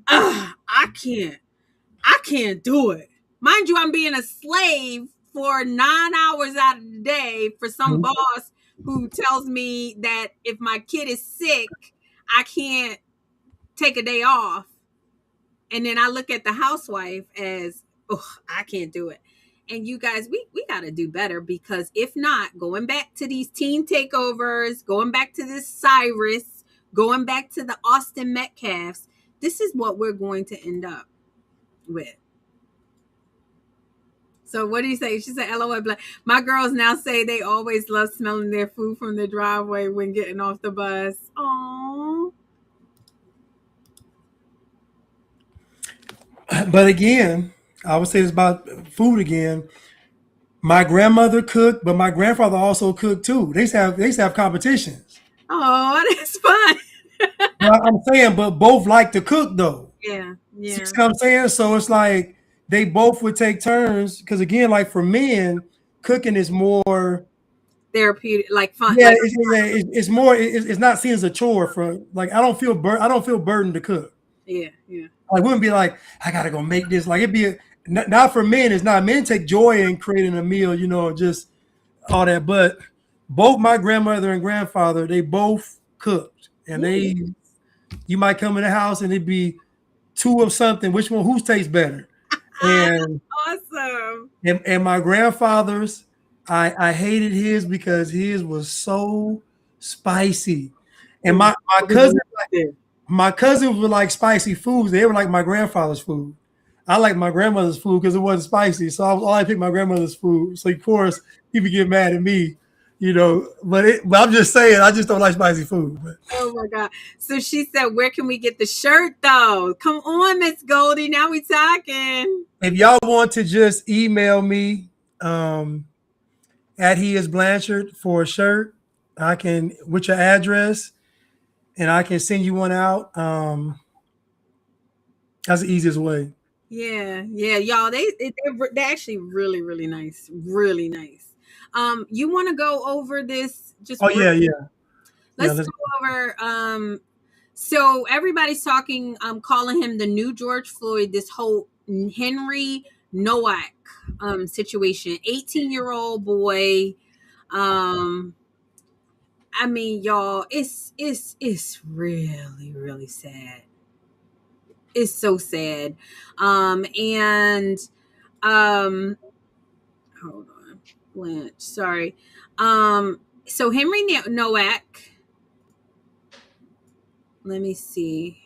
I can't do it. Mind you, I'm being a slave for 9 hours out of the day for some Mhm. boss who tells me that if my kid is sick, I can't take a day off. And then I look at the housewife as, oh, I can't do it. And you guys, we got to do better because if not, going back to these teen takeovers, going back to this Cyrus, going back to the Austin Metcalfs, this is what we're going to end up with. So what do you say? She said, LOL. My girls now say they always love smelling their food from the driveway when getting off the bus. Aww. But again, I would say this about food again. My grandmother cooked, but my grandfather also cooked too. They used to have competitions. Oh, that's fun. But I'm saying, but both like to cook though. Yeah, See yeah. what I'm saying? So it's like they both would take turns because again, like for men, cooking is more. Therapeutic, like fun, Yeah, like it's more. It's not seen as a chore for like I don't feel burdened to cook. yeah, yeah. I wouldn't be like I gotta go make this. Like it'd be not for men. It's not men take joy in creating a meal, just all that. But both my grandmother and grandfather, they both cooked, and you might come in the house and it'd be two of something. Which one? Whose tastes better? And Awesome. and my grandfather's, I hated his because his was so spicy, and Ooh, my cousin. My cousins were like spicy foods. They were like my grandfather's food. I like my grandmother's food because it wasn't spicy. So I picked my grandmother's food. So of course people get mad at me. But I'm just saying, I just don't like spicy food. But Oh my God. So she said, where can we get the shirt though? Come on, Miss Goldie. Now we talking. if y'all want to just email me at He Is Blanchard for a shirt, I can with your address, and I can send you one out. That's the easiest way. Yeah, yeah, y'all. They're actually really, really nice. Really nice. You want to go over this just Oh yeah, yeah, yeah. let's go over so everybody's talking calling him the new George Floyd, this whole Henry Nowak situation. 18-year-old boy, um I mean, y'all, it's really, really sad. It's so sad. And hold on, Blanche. Sorry. So Henry Nowak. Let me see.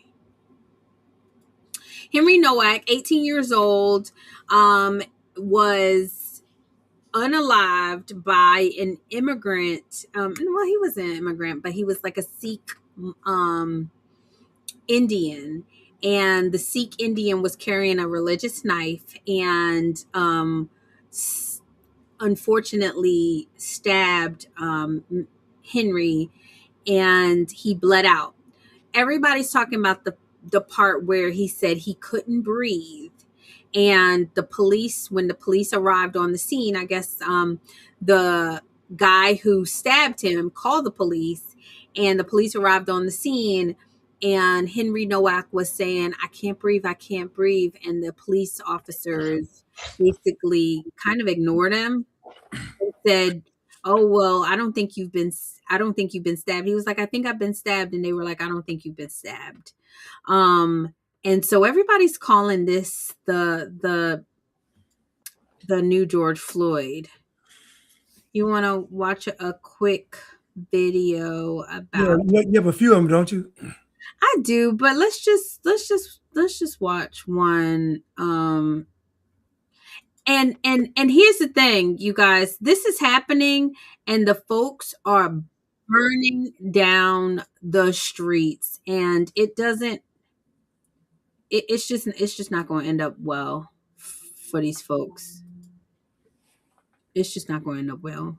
Henry Nowak, 18 years old, was unalived by an immigrant. Well, he was an immigrant, but he was like a Sikh Indian. And the Sikh Indian was carrying a religious knife and unfortunately stabbed Henry, and he bled out. Everybody's talking about the part where he said he couldn't breathe, and when the police arrived on the scene, I guess the guy who stabbed him called the police, and the police arrived on the scene, and Henry Nowak was saying, I can't breathe, and the police officers basically kind of ignored him and said, oh, well, I don't think you've been stabbed. He was like, I think I've been stabbed. And they were like, I don't think you've been stabbed. And so everybody's calling this the new George Floyd. You want to watch a quick video about? Yeah, you have a few of them, don't you? I do, but let's just watch one. And here's the thing, you guys, this is happening and the folks are burning down the streets, and it's just not going to end up well for these folks. It's just not going to end up well.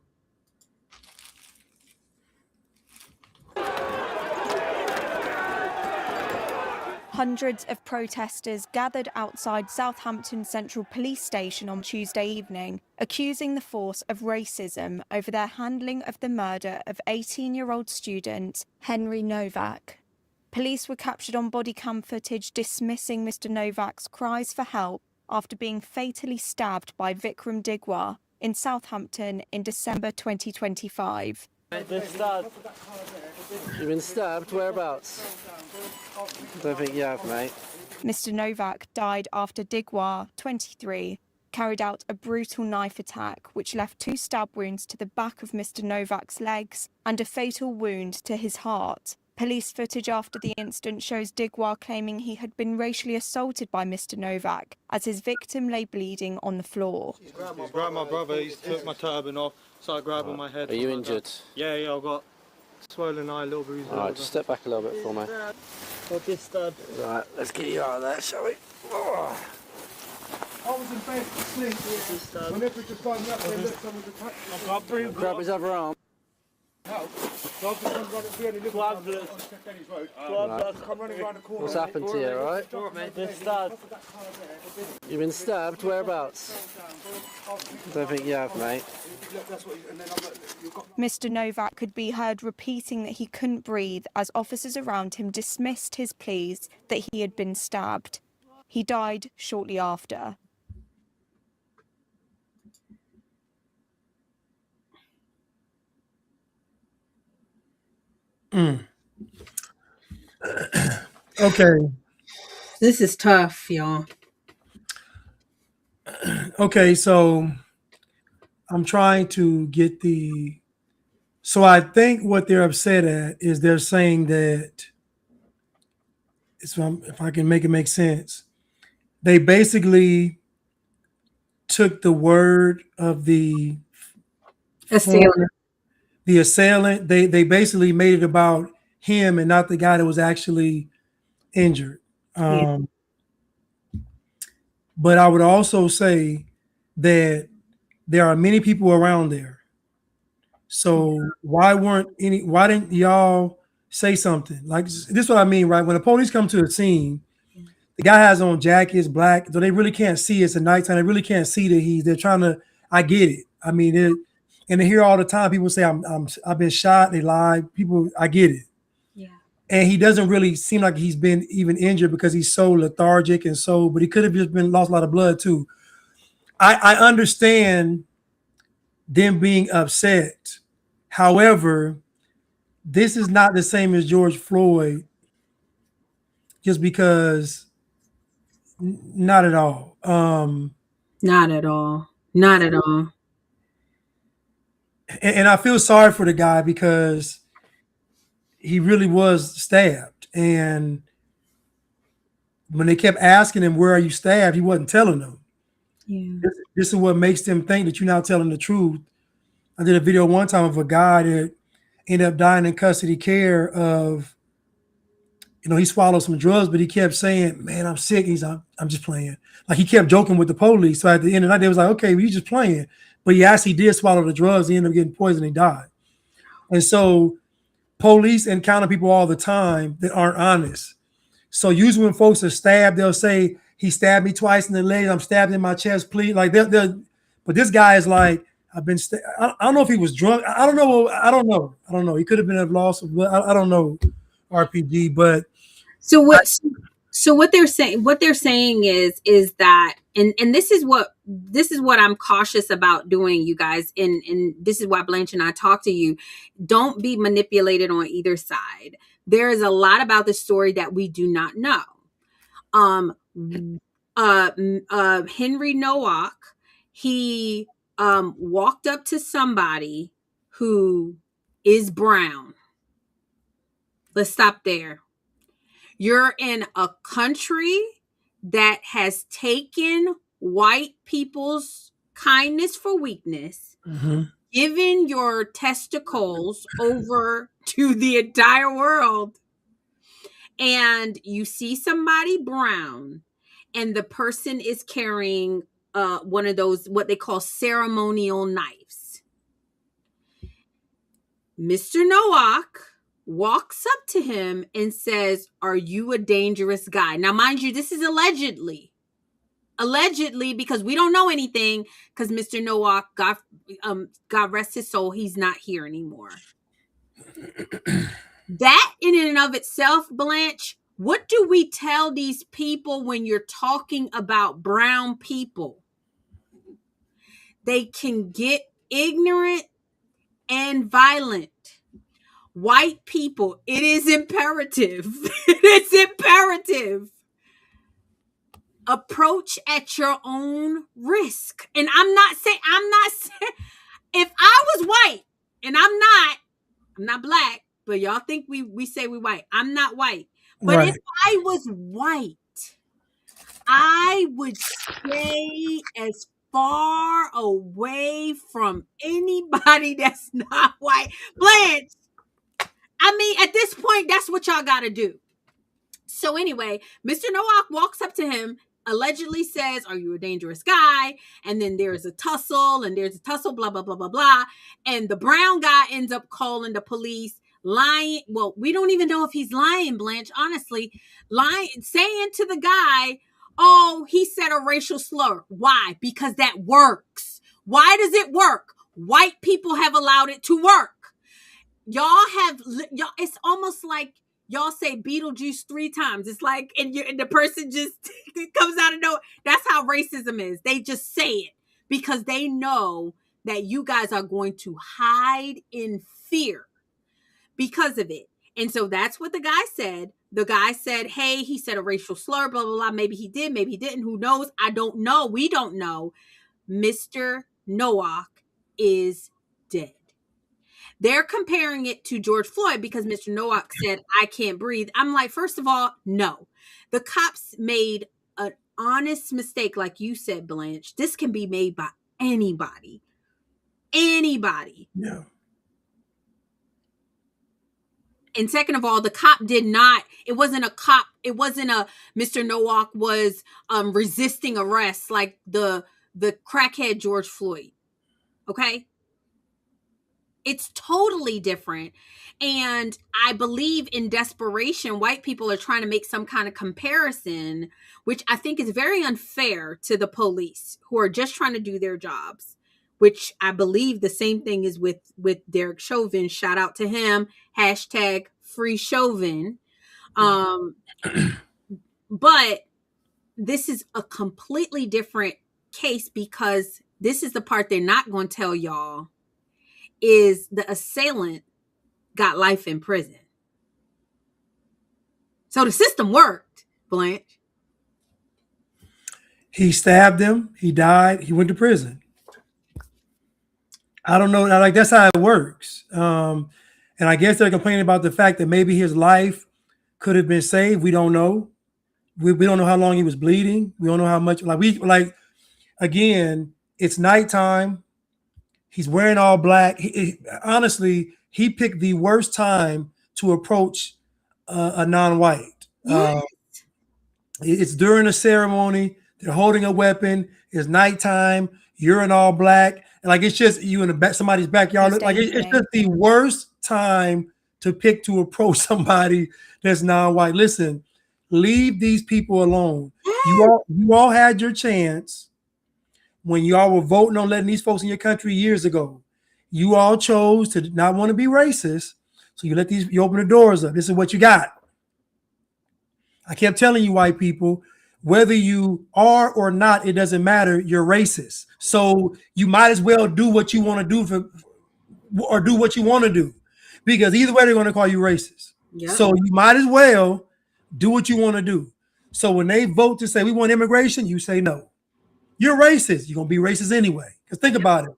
Hundreds of protesters gathered outside Southampton Central Police Station on Tuesday evening, accusing the force of racism over their handling of the murder of 18-year-old student Henry Nowak. Police were captured on body cam footage dismissing Mr. Nowak's cries for help after being fatally stabbed by Vikram Digwar in Southampton in December 2025. You've been stabbed? Whereabouts? I don't think you have, mate. Mr. Nowak died after Digwar, 23, carried out a brutal knife attack which left 2 stab wounds to the back of Mr. Nowak's legs and a fatal wound to his heart. Police footage after the incident shows Digwar claiming he had been racially assaulted by Mr. Nowak as his victim lay bleeding on the floor. He's grabbed my brother, he's took my turban off, started grabbing my head. Are you injured? Yeah, I've got swollen eye, a little bruise. Alright, just step back a little bit for me. Got this stab. Right, let's get you out of there, shall we? Oh. I was in bed asleep. Whenever just find me up there, look, someone's attacked. I've got bruise. Grab his other arm. What's happened to you, alright? You've been stabbed? Whereabouts? I don't think you have, mate. Mr. Nowak could be heard repeating that he couldn't breathe as officers around him dismissed his pleas that he had been stabbed. He died shortly after. Okay. This is tough, y'all. Okay, so I'm trying to get so I think what they're upset at is they're saying that, if I can make it make sense, they basically took the word of the assailant. They basically made it about him and not the guy that was actually injured. But I would also say that there are many people around there. So why didn't y'all say something? Like, this is what I mean, right? When the police come to the scene, the guy has on jackets, black, so they really can't see. It's at nighttime. They really can't see that they're trying to, I get it. I mean, and they hear all the time people say, I've been shot. They lie. People, I get it. Yeah. And he doesn't really seem like he's been even injured because he's so lethargic but he could have just lost a lot of blood too. I understand them being upset. However, this is not the same as George Floyd, just because not at all. Not at all. Not at all. And I feel sorry for the guy because he really was stabbed. And when they kept asking him, "Where are you stabbed?" he wasn't telling them. Yeah. This is what makes them think that you're not telling the truth. I did a video one time of a guy that ended up dying in custody care of, he swallowed some drugs, but he kept saying, "Man, I'm sick." I'm just playing. Like, he kept joking with the police. So at the end of the night, they was like, "Okay, well, you just playing." But he actually did swallow the drugs. He ended up getting poisoned. He died. And so police encounter people all the time that aren't honest. So usually when folks are stabbed, they'll say, "He stabbed me twice in the leg. I'm stabbed in my chest, please." Like, but this guy is like, "I've been I don't know if he was drunk. I don't know. I don't know. He could have been a loss of blood. I don't know, RPG." But So what they're saying is that, and this is what I'm cautious about doing, you guys, and this is why Blanche and I talk to you. Don't be manipulated on either side. There is a lot about the story that we do not know. Henry Nowak, he walked up to somebody who is brown. Let's stop there. You're in a country that has taken white people's kindness for weakness, given your testicles over to the entire world, and you see somebody brown, and the person is carrying one of those, what they call ceremonial knives. Mr. Nowak walks up to him and says, "Are you a dangerous guy?" Now, mind you, this is allegedly, because we don't know anything, because Mr. Nowak, God rest his soul, he's not here anymore. That in and of itself, Blanche, what do we tell these people when you're talking about brown people? They can get ignorant and violent. White people, it is imperative. It is imperative. Approach at your own risk. And I'm not saying, if I was white, and I'm not black, but y'all think we say we white. I'm not white. But right. If I was white, I would stay as far away from anybody that's not white. Blanche, I mean, at this point, that's what y'all got to do. So anyway, Mr. Nowak walks up to him, allegedly says, "Are you a dangerous guy?" And then there's a tussle, blah, blah, blah, blah, blah. And the brown guy ends up calling the police, lying. Well, we don't even know if he's lying, Blanche, honestly. Saying to the guy, "Oh, he said a racial slur." Why? Because that works. Why does it work? White people have allowed it to work. Y'all, it's almost like y'all say Beetlejuice 3 times. It's like, and the person just comes out of nowhere. That's how racism is. They just say it because they know that you guys are going to hide in fear because of it. And so that's what the guy said. The guy said, "Hey, he said a racial slur, blah, blah, blah." Maybe he did, maybe he didn't. Who knows? I don't know. We don't know. Mr. Nowak is dead. They're comparing it to George Floyd because Mr. Nowak said, "I can't breathe." I'm like, first of all, no. The cops made an honest mistake, like you said, Blanche. This can be made by anybody. Anybody. Yeah. And second of all, the cop did not, it wasn't a cop, it wasn't a Mr. Nowak was resisting arrest like the crackhead George Floyd. Okay? It's totally different. And I believe in desperation, white people are trying to make some kind of comparison, which I think is very unfair to the police who are just trying to do their jobs, which I believe the same thing is with Derek Chauvin. Shout out to him. Hashtag free Chauvin. But this is a completely different case because this is the part they're not going to tell y'all. Is the assailant got life in prison. So the system worked, Blanche. He stabbed him. He died. He went to prison. I don't know. Like that's how it works. And I guess they're complaining about the fact that maybe his life could have been saved. We don't know. We don't know how long he was bleeding. We don't know how much. Again, it's nighttime. He's wearing all black. Honestly, he picked the worst time to approach a non-white. Yes. It's during a ceremony. They're holding a weapon. It's nighttime. You're in all black. Like it's just you in somebody's backyard. Like it's just the worst time to pick to approach somebody that's non-white. Listen, leave these people alone. You all had your chance when y'all were voting on letting these folks in your country years ago. You all chose to not want to be racist, so you open the doors up. This is what you got. I kept telling you, white people, whether you are or not, it doesn't matter. You're racist. So you might as well do what you want to do or do what you want to do, because either way they're going to call you racist. Yep. So you might as well do what you want to do. So when they vote to say we want immigration, you say no. You're racist. You're going to be racist anyway. Because think about it.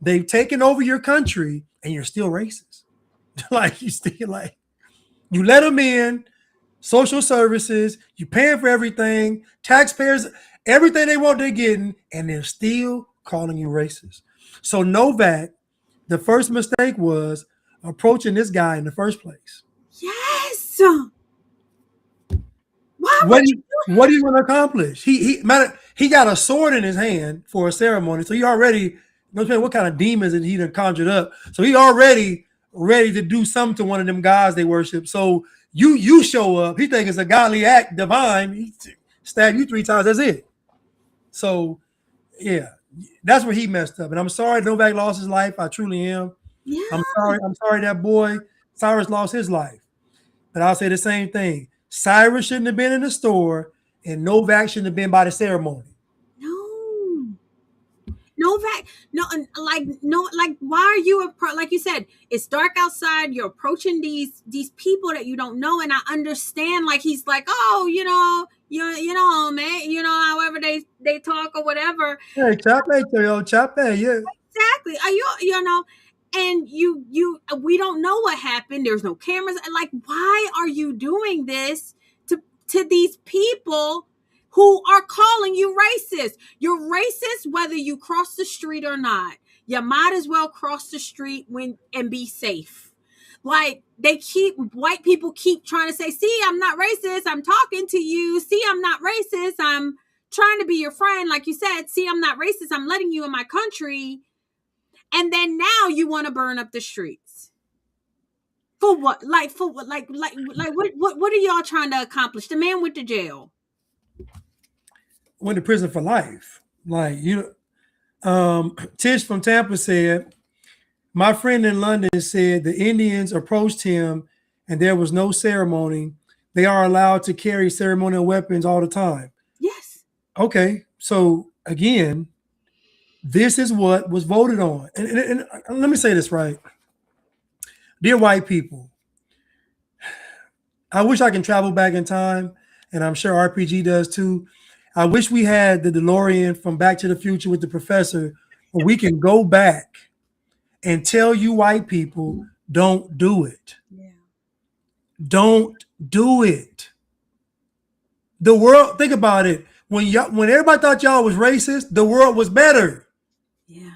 They've taken over your country and you're still racist. You let them in, social services, you paying for everything, taxpayers, everything they want they're getting, and they're still calling you racist. So Nowak, the first mistake was approaching this guy in the first place. Yes. What are you going to accomplish? He got a sword in his hand for a ceremony, so he already knows what kind of demons that he done conjured up. So he already ready to do something to one of them gods they worship. So you show up, he think it's a godly act, divine. He stab you 3 times. That's it. So yeah, that's where he messed up. And I'm sorry Nowak lost his life. I truly am. Yeah. I'm sorry that boy Cyrus lost his life. But I'll say the same thing. Cyrus shouldn't have been in the store, and Nowak shouldn't have been by the ceremony. No, Nowak, why are you like you said? It's dark outside. You're approaching these people that you don't know, and I understand. Like he's like, oh, you know, man, however they talk or whatever. Hey, chape, yeah. Exactly. Are you and we don't know what happened. There's no cameras. Like, why are you doing this to these people who are calling you racist? You're racist whether you cross the street or not. You might as well cross the street and be safe. Like white people keep trying to say, see, I'm not racist. I'm talking to you. See, I'm not racist. I'm trying to be your friend. Like you said, see, I'm not racist. I'm letting you in my country. And then now you want to burn up the streets. For what? Like what are y'all trying to accomplish? The man went to jail. Went to prison for life. Like Tish from Tampa said, my friend in London said the Indians approached him and there was no ceremony. They are allowed to carry ceremonial weapons all the time. Yes. Okay. So again, this is what was voted on. And let me say this right. Dear white people, I wish I can travel back in time, and I'm sure RPG does too. I wish we had the DeLorean from Back to the Future with the professor, where we can go back and tell you white people, don't do it. Yeah. Don't do it. The world, think about it. When everybody thought y'all was racist, the world was better. Yeah.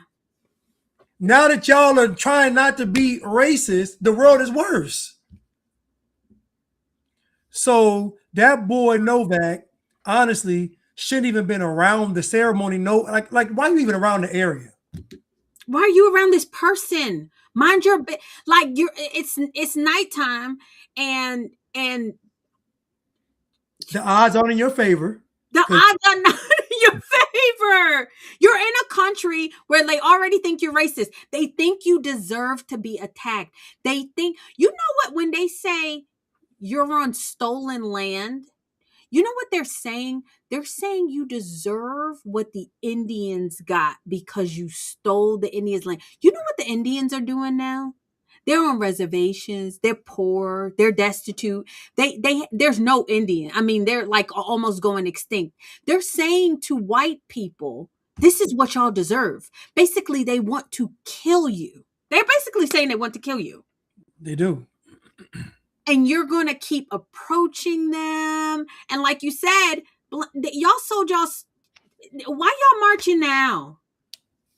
Now that y'all are trying not to be racist, the world is worse. So that boy Nowak, honestly, shouldn't even been around the ceremony. No, like why are you even around the area? Why are you around this person? Mind your it's nighttime and the odds aren't in your favor. The odds are not in your favor. You're in a country where they already think you're racist. They think you deserve to be attacked. They think, you know what, when they say you're on stolen land, you know what they're saying? They're saying you deserve what the Indians got because you stole the Indians' land. You know what the Indians are doing now? They're on reservations. They're poor. They're destitute. There's no Indian. I mean, they're like almost going extinct. They're saying to white people, this is what y'all deserve. Basically, they want to kill you. They're basically saying they want to kill you. They do. And you're going to keep approaching them. And like you said, y'all sold y'all. Why y'all marching now?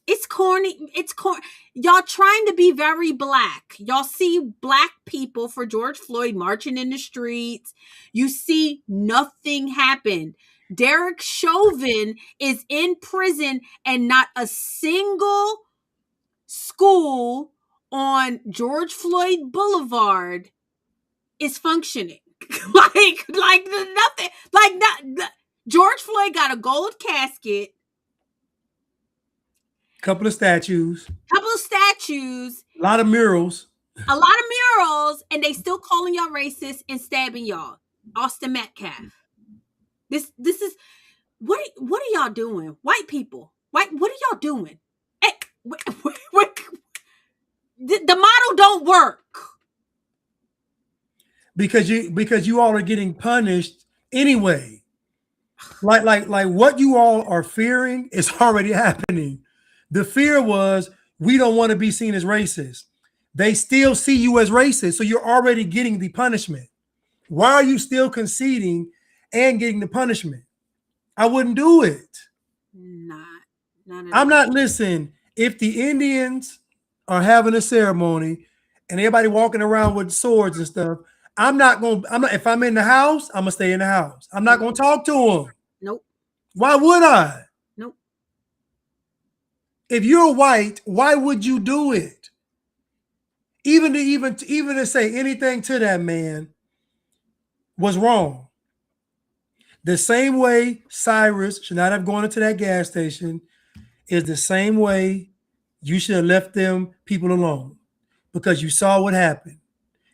It's corny. It's corny. Y'all trying to be very black. Y'all see black people for George Floyd marching in the streets. You see nothing happen. Derek Chauvin is in prison and not a single school on George Floyd Boulevard is functioning. like nothing. Like not, George Floyd got a gold casket. Couple of statues. A lot of murals. And they still calling y'all racist and stabbing y'all. Austin Metcalf. This is what are y'all doing? White people. What are y'all doing? Hey, the model don't work. Because you all are getting punished anyway. Like what you all are fearing is already happening. The fear was we don't want to be seen as racist. They still see you as racist, so you're already getting the punishment. Why are you still conceding and getting the punishment? I wouldn't do it. I'm not listening. If the Indians are having a ceremony and everybody walking around with swords and stuff, if I'm in the house, I'm gonna stay in the house. I'm not gonna talk to them. Nope. Why would I? Nope. If you're white, why would you do it? Even to say anything to that man was wrong. The same way Cyrus should not have gone into that gas station is the same way you should have left them people alone, because you saw what happened.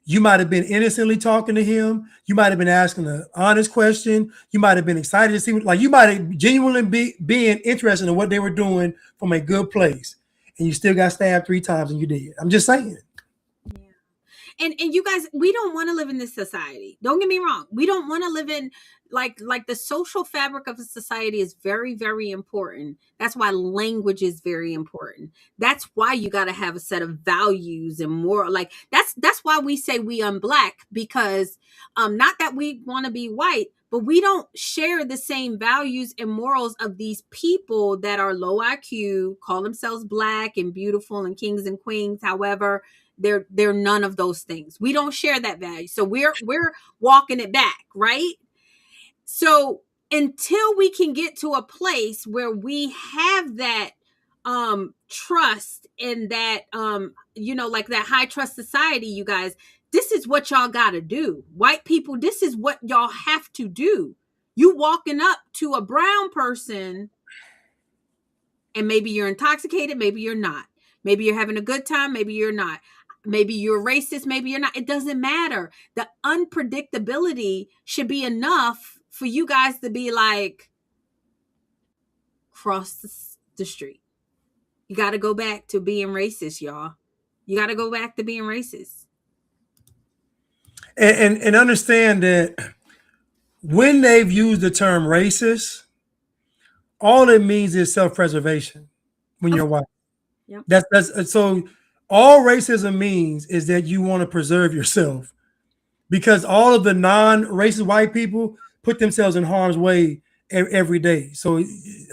You might have been innocently talking to him. You might have been asking an honest question. You might have been excited to see you might have genuinely being interested in what they were doing from a good place. And you still got stabbed 3 times and you did. I'm just saying. And you guys, we don't want to live in this society. Don't get me wrong. We don't want to live in like the social fabric of a society is very, very important. That's why language is very important. That's why you got to have a set of values and more that's why we say we unblack, because not that we want to be white, but we don't share the same values and morals of these people that are low IQ, call themselves black and beautiful and kings and queens. However, they're none of those things. We don't share that value. So we're walking it back, right? So until we can get to a place where we have that trust and that like that high trust society, you guys, this is what y'all got to do. White people, this is what y'all have to do. You walking up to a brown person and maybe you're intoxicated, maybe you're not. Maybe you're having a good time, maybe you're not. Maybe you're racist, maybe you're not. It doesn't matter. The unpredictability should be enough for you guys to be like, cross the street. You got to go back to being racist, y'all. You got to go back to being racist. And understand that when they've used the term racist, all it means is self-preservation when you're white. Yep. That's so all racism means is that you want to preserve yourself, because all of the non-racist white people put themselves in harm's way every day. So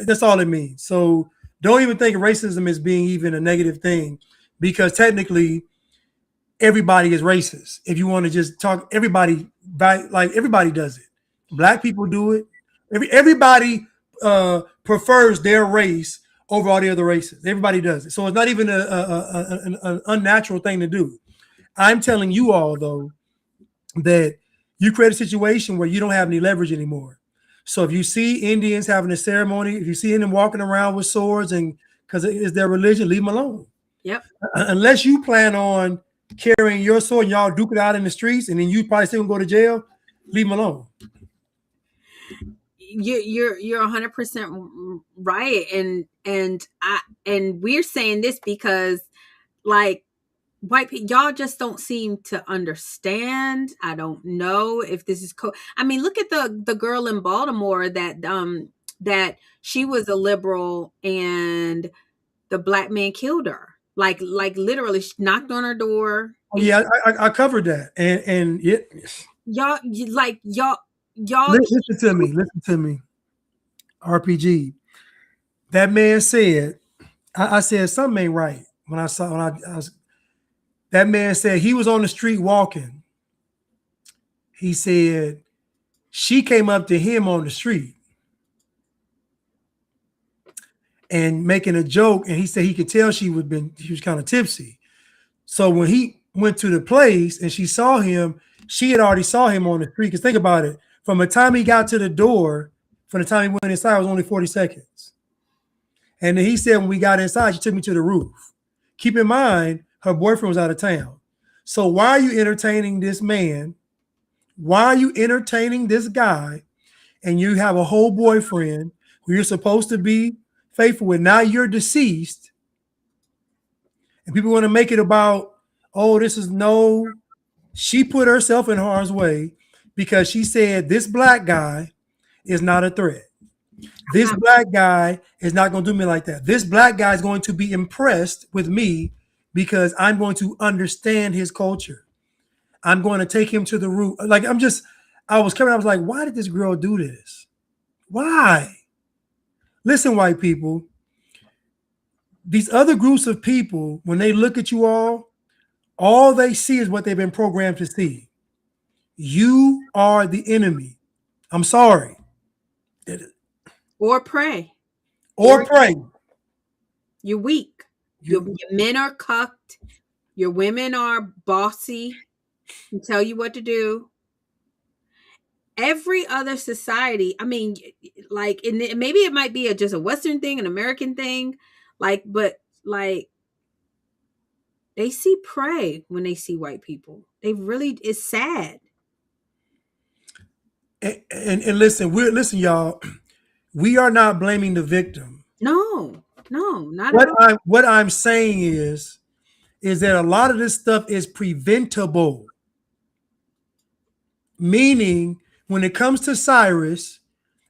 that's all it means. So don't even think of racism as being even a negative thing, because technically everybody is racist. If you want to just talk, everybody does it. Black people do it. Everybody prefers their race over all the other races. Everybody does it. So it's not even an unnatural thing to do. I'm telling you all, though, that you create a situation where you don't have any leverage anymore. So if you see Indians having a ceremony, if you see them walking around with swords and because it's their religion, leave them alone. Yep. Unless you plan on carrying your sword and y'all duke it out in the streets and then you probably still go to jail, leave them alone. You're 100% right, and we're saying this because like white people, y'all just don't seem to understand. I don't know if this is I mean, look at the girl in Baltimore that she was a liberal and the black man killed her. Like literally she knocked on her door. Oh, yeah, I covered that, and it. Y'all Listen to me. Listen to me. RPG. That man said, I said something ain't right when I was. That man said he was on the street walking. He said she came up to him on the street and making a joke, and he said he could tell she was kind of tipsy. So when he went to the place and she saw him, she had already saw him on the street. Because think about it, from the time he got to the door, from the time he went inside, it was only 40 seconds. And then he said when we got inside, she took me to the roof. Keep in mind, her boyfriend was out of town. So why are you entertaining this man? Why are you entertaining this guy? And you have a whole boyfriend who you're supposed to be faithful with. Now you're deceased. And people want to make it about, oh, this is no. She put herself in harm's way because she said this black guy is not a threat. This black guy is not going to do me like that. This black guy is going to be impressed with me because I'm going to understand his culture. I'm going to take him to the root. Like I was like, why did this girl do this? Why? Listen, white people, these other groups of people, when they look at you all they see is what they've been programmed to see. You are the enemy. I'm sorry. Or pray. Or pray. You're weak. Your men are cucked. Your women are bossy and tell you what to do. Every other society, I mean, like, and maybe it might be just a Western thing, an American thing, but they see prey when they see white people. It's sad. And listen, y'all. We are not blaming the victim. No, not at all. What I'm saying is that a lot of this stuff is preventable. Meaning, when it comes to Cyrus,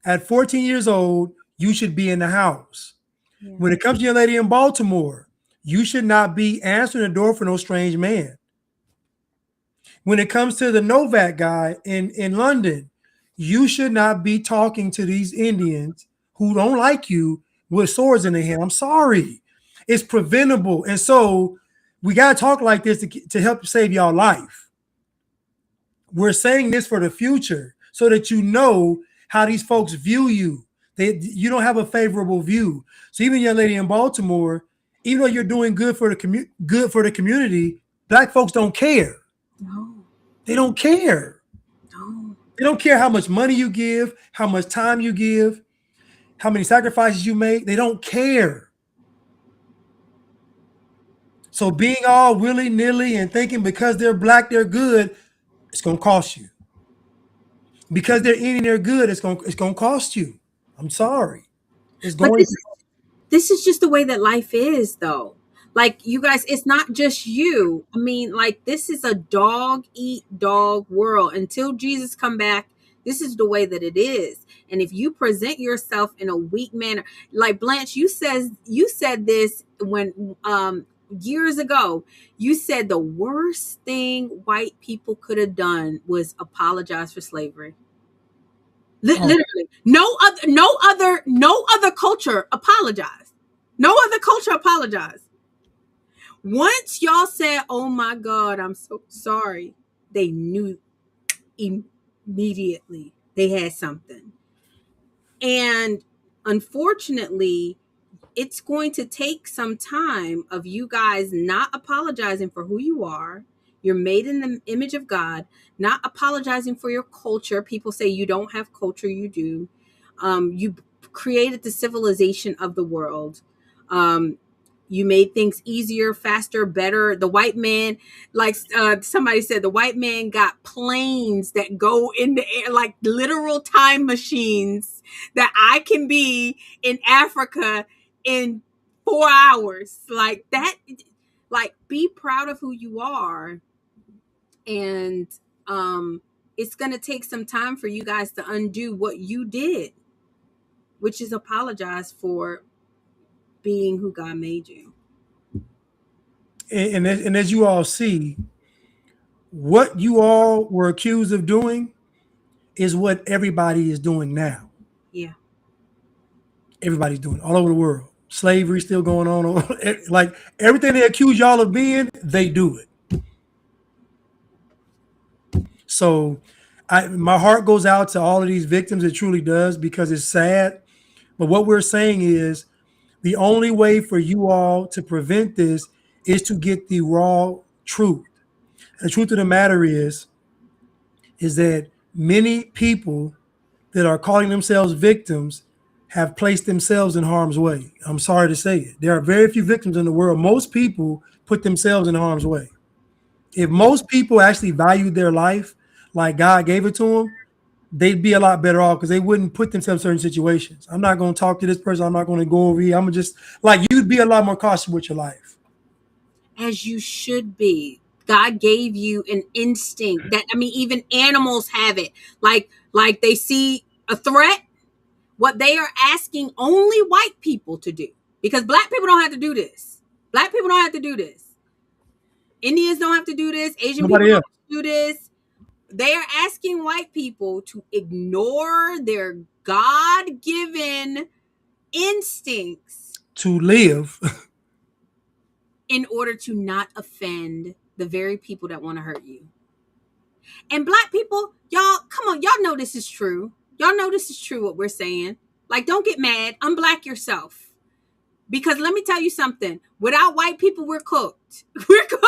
at 14 years old, you should be in the house. Yeah. When it comes to your lady in Baltimore, you should not be answering the door for no strange man. When it comes to the Nowak guy in London, you should not be talking to these Indians who don't like you with swords in their hand. I'm sorry. It's preventable. And so we got to talk like this to help save y'all life. We're saying this for the future so that you know how these folks view you. You don't have a favorable view. So even young lady in Baltimore, even though you're doing good for the community, black folks don't care. No. They don't care. No. They don't care how much money you give, how much time you give, how many sacrifices you make. They don't care. So being all willy-nilly and thinking because they're black, they're good, it's going to cost you. Because they're Indian, they're good, it's going to cost you. I'm sorry. It's going to. This is just the way that life is, though. Like, you guys, it's not just you. I mean, like, this is a dog-eat-dog world. Until Jesus come back, this is the way that it is. And if you present yourself in a weak manner, like Blanche, you said this when years ago. You said the worst thing white people could have done was apologize for slavery. Literally, no other culture apologized. No other culture apologized. Once y'all said, "Oh my God, I'm so sorry," they knew immediately they had something. And unfortunately, it's going to take some time of you guys not apologizing for who you are. You're made in the image of God, not apologizing for your culture. People say you don't have culture. You do. You created the civilization of the world. You made things easier, faster, better. The white man, like somebody said, the white man got planes that go in the air, like literal time machines that I can be in Africa in 4 hours. Like that, Like, be proud of who you are. And it's going to take some time for you guys to undo what you did, which is apologize for being who God made you. And as you all see, what you all were accused of doing is what everybody is doing now. Yeah. Everybody's doing it all over the world. Slavery still going on. Like everything they accuse y'all of being, they do it. So my heart goes out to all of these victims. It truly does, because it's sad. But what we're saying is the only way for you all to prevent this is to get the raw truth. And the truth of the matter is that many people that are calling themselves victims have placed themselves in harm's way. I'm sorry to say it. There are very few victims in the world. Most people put themselves in harm's way. If most people actually valued their life like God gave it to them, they'd be a lot better off, because they wouldn't put themselves in certain situations. I'm not going to talk to this person. I'm not going to go over here. I'm just like, you'd be a lot more cautious with your life. As you should be. God gave you an instinct that, I mean, even animals have it. Like they see a threat, what they are asking only white people to do, because black people don't have to do this. Black people don't have to do this. Indians don't have to do this. Asian people don't have to do this. They are asking white people to ignore their God-given instincts To live. in order to not offend the very people that want to hurt you. And black people, y'all, come on, y'all know this is true. Y'all know this is true, what we're saying. Like, don't get mad. Unblack yourself. Because let me tell you something. Without white people, we're cooked. We're cooked.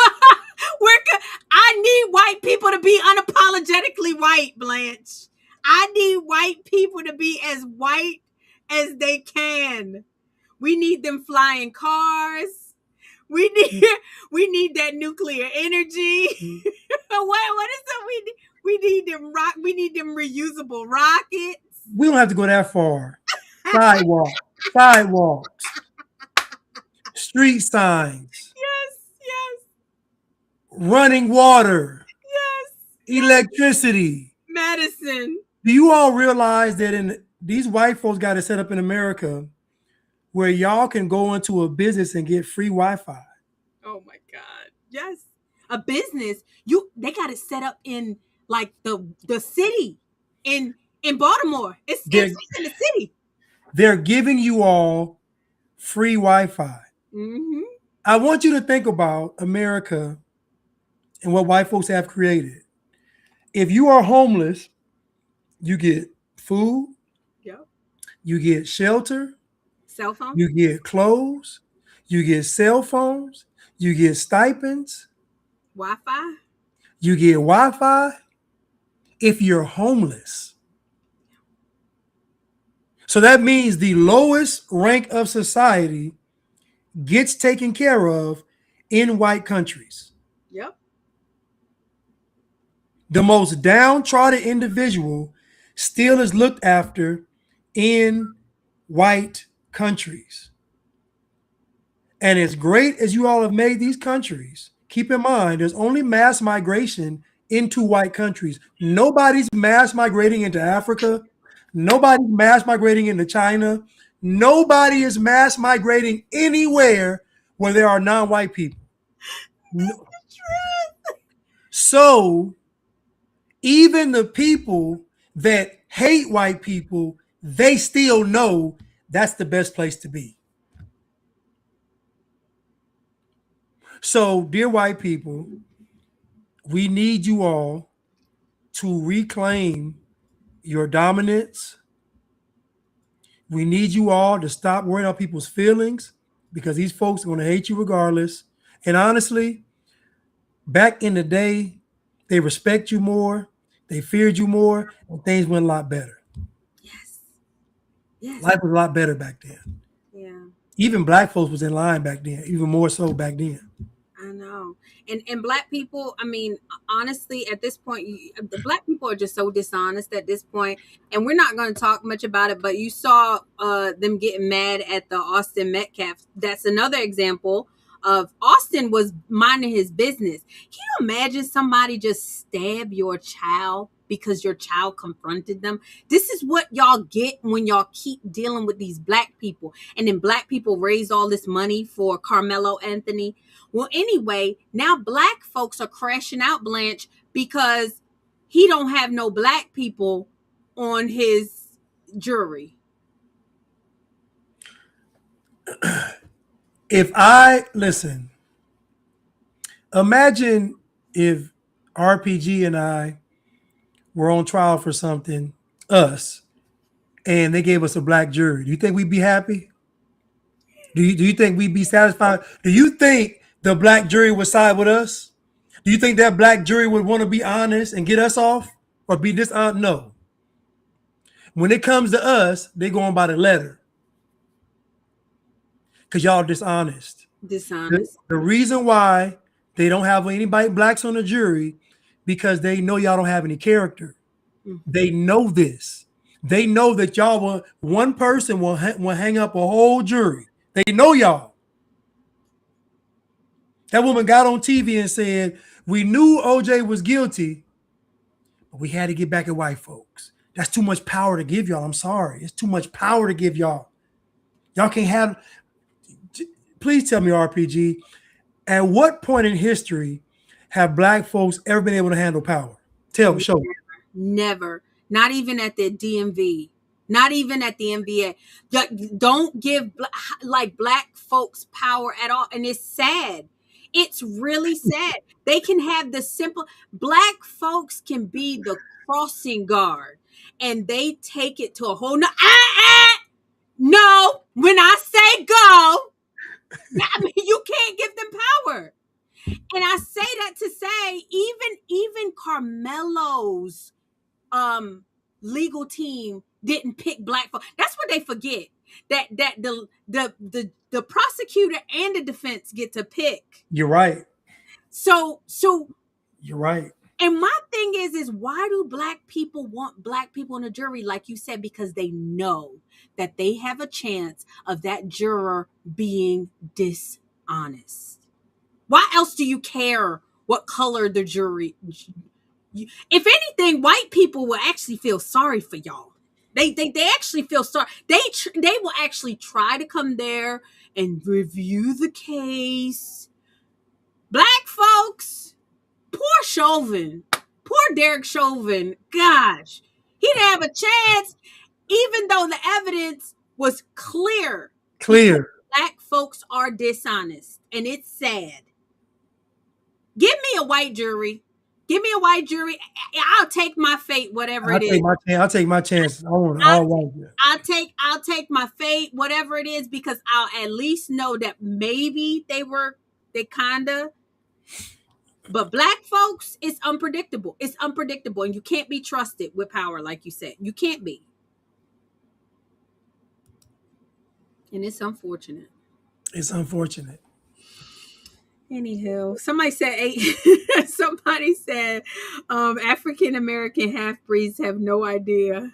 I need white people to be unapologetically white, Blanche. I need white people to be as white as they can. We need them flying cars. We need that nuclear energy. What is that? We need them we need them reusable rockets. We don't have to go that far. Sidewalks, street signs, Yes, running water, yes. electricity. Medicine. Do you all realize that these white folks got it set up in America where y'all can go into a business and get free Wi-Fi? Oh my God. Yes. A business. They got it set up in like the city in Baltimore. It's in the city. They're giving you all free Wi-Fi. Mm-hmm. I want you to think about America and what white folks have created. If you are homeless, you get food, Yep. you get shelter, Cell phone, you get clothes, you get cell phones, you get stipends, Wi-Fi, you get Wi-Fi if you're homeless. So that means the lowest rank of society gets taken care of in white countries. Yep. The most downtrodden individual still is looked after in white countries. And as great as you all have made these countries, keep in mind, there's only mass migration into white countries. Nobody's mass migrating into Africa. Nobody's mass migrating into China. Nobody is mass migrating anywhere where there are non-white people. No. So even the people that hate white people, they still know that's the best place to be. So, dear white people, we need you all to reclaim your dominance. We need you all to stop worrying about people's feelings, because these folks are going to hate you regardless. And honestly, back in the day, they respect you more, they feared you more, and things went a lot better. Yes. Life was a lot better back then. Yeah. Even black folks was in line back then, even more so back then. I know. And black people, I mean, honestly, at this point, the black people are just so dishonest at this point. And we're not going to talk much about it, but you saw them getting mad at the Austin Metcalf. That's another example of Austin was minding his business. Can you imagine somebody just stab your child because your child confronted them? This is what y'all get when y'all keep dealing with these black people. And then black people raise all this money for Carmelo Anthony. Well, anyway, now black folks are crashing out, Blanche, because he don't have no black people on his jury. Listen, imagine if RPG and I were on trial for something, us, and they gave us a black jury. Do you think we'd be happy? Do you think we'd be satisfied? Do you think the black jury would side with us? Do you think that black jury would want to be honest and get us off or be dishonest? No. When it comes to us, they going by the letter because y'all dishonest. Dishonest. The reason why they don't have anybody blacks on the jury because they know y'all don't have any character. Mm-hmm. They know this. They know that y'all one person will hang up a whole jury. They know y'all. That woman got on TV and said, we knew OJ was guilty, but we had to get back at white folks. That's too much power to give y'all. I'm sorry. It's too much power to give y'all. Y'all can't have. Please tell me, RPG, at what point in history have black folks ever been able to handle power? Tell me, show me. Never. Not even at the DMV. Not even at the NBA. Don't give like black folks power at all. And it's sad. It's really sad. They can have the simple black folks can be the crossing guard and they take it to a whole no, when I say go, I mean you can't give them power. And I say that to say even Carmelo's legal team didn't pick black folks. That's what they forget. That the prosecutor and the defense get to pick. You're right. So you're right. And my thing is why do black people want black people in a jury? Like you said, because they know that they have a chance of that juror being dishonest. Why else do you care what color the jury? If anything, white people will actually feel sorry for y'all. They actually feel sorry. They will actually try to come there and review the case. Black folks, poor Chauvin, poor Derek Chauvin. Gosh, he didn't have a chance, even though the evidence was clear. Clear. Black folks are dishonest, and it's sad. Give me a white jury. Give me a white jury. I'll take my fate, whatever it is. I'll take my chances. I'll take my fate, whatever it is, because I'll at least know that maybe they kinda. But black folks, it's unpredictable. It's unpredictable, and you can't be trusted with power, like you said. You can't be. And it's unfortunate. It's unfortunate. Anywho, somebody said African American half breeds have no idea.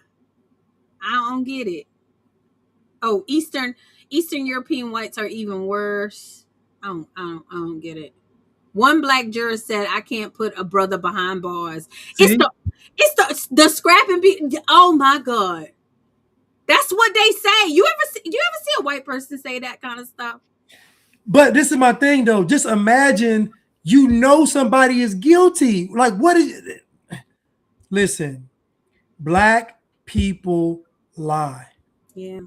I don't get it. Oh, Eastern European whites are even worse. I don't get it. One black juror said, "I can't put a brother behind bars." See? It's the scrapping. Oh my God, that's what they say. You ever see a white person say that kind of stuff? But this is my thing, though. Just imagine somebody is guilty. Like, what is it? Listen, black people lie. Yeah.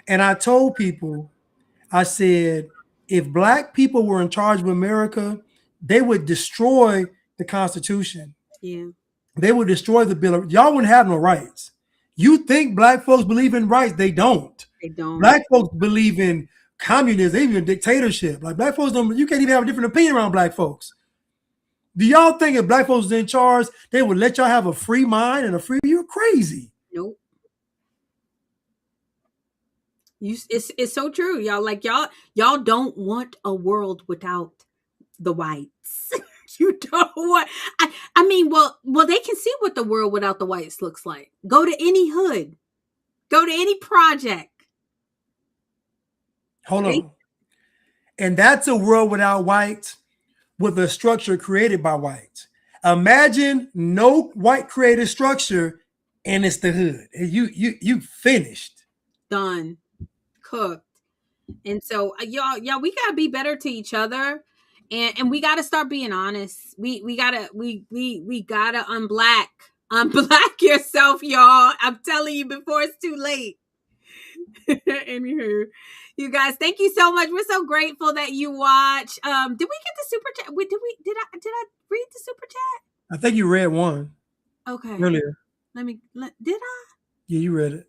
And I told people, I said, if black people were in charge of America, they would destroy the Constitution. Yeah. They would destroy the Bill of Rights. Y'all wouldn't have no rights. You think black folks believe in rights? They don't. They don't. Black folks believe in communism, even dictatorship. Like black folks don't, you can't even have a different opinion around black folks. Do y'all think if black folks was in charge, they would let y'all have a free mind and you're crazy. Nope. It's so true, y'all. Like y'all don't want a world without the whites. You don't want. I mean, well, they can see what the world without the whites looks like. Go to any hood. Go to any project. Hold on. And that's a world without whites with a structure created by whites. Imagine no white created structure and it's the hood. You finished. Done. Cooked. And so y'all, we gotta be better to each other. And we gotta start being honest. We gotta unblack yourself, y'all. I'm telling you before it's too late. Anywho, you guys, thank you so much. We're so grateful that you watch. Did we get the super chat? Did I read the super chat? I think you read one. Okay. Earlier. Did I? Yeah, you read it.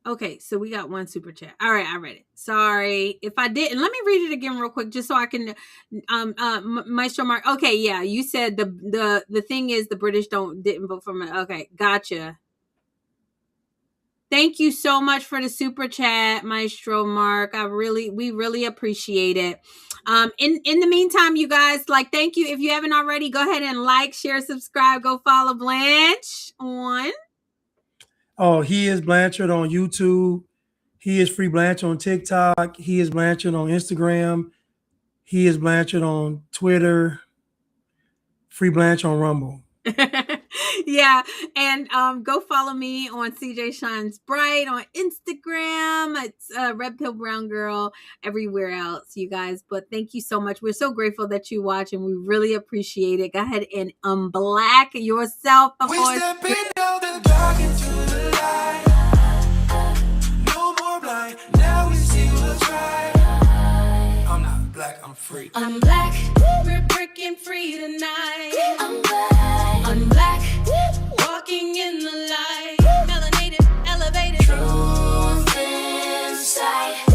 Okay, so we got one super chat. All right, I read it. Sorry if I didn't. Let me read it again real quick, just so I can. Maestro Mark. Okay, yeah, you said the thing is the British didn't vote for me. Okay, gotcha. Thank you so much for the super chat, Maestro Mark. We really appreciate it. In the meantime, you guys, thank you. If you haven't already, go ahead and like, share, subscribe, go follow Blanche on. Oh, he is Blanchard on YouTube. He is Free Blanchard on TikTok. He is Blanchard on Instagram. He is Blanchard on Twitter. Free Blanchard on Rumble. Yeah, and go follow me on CJ Shines Bright on Instagram. It's Red Pill Brown Girl everywhere else, you guys. But thank you so much. We're so grateful that you watch, and we really appreciate it. Go ahead and unblack yourself We before stepping out the dark into the light. No more blind. Now we see what's right. I'm not black, I'm free. I'm black. We're breaking free tonight. I'm black. I'm black.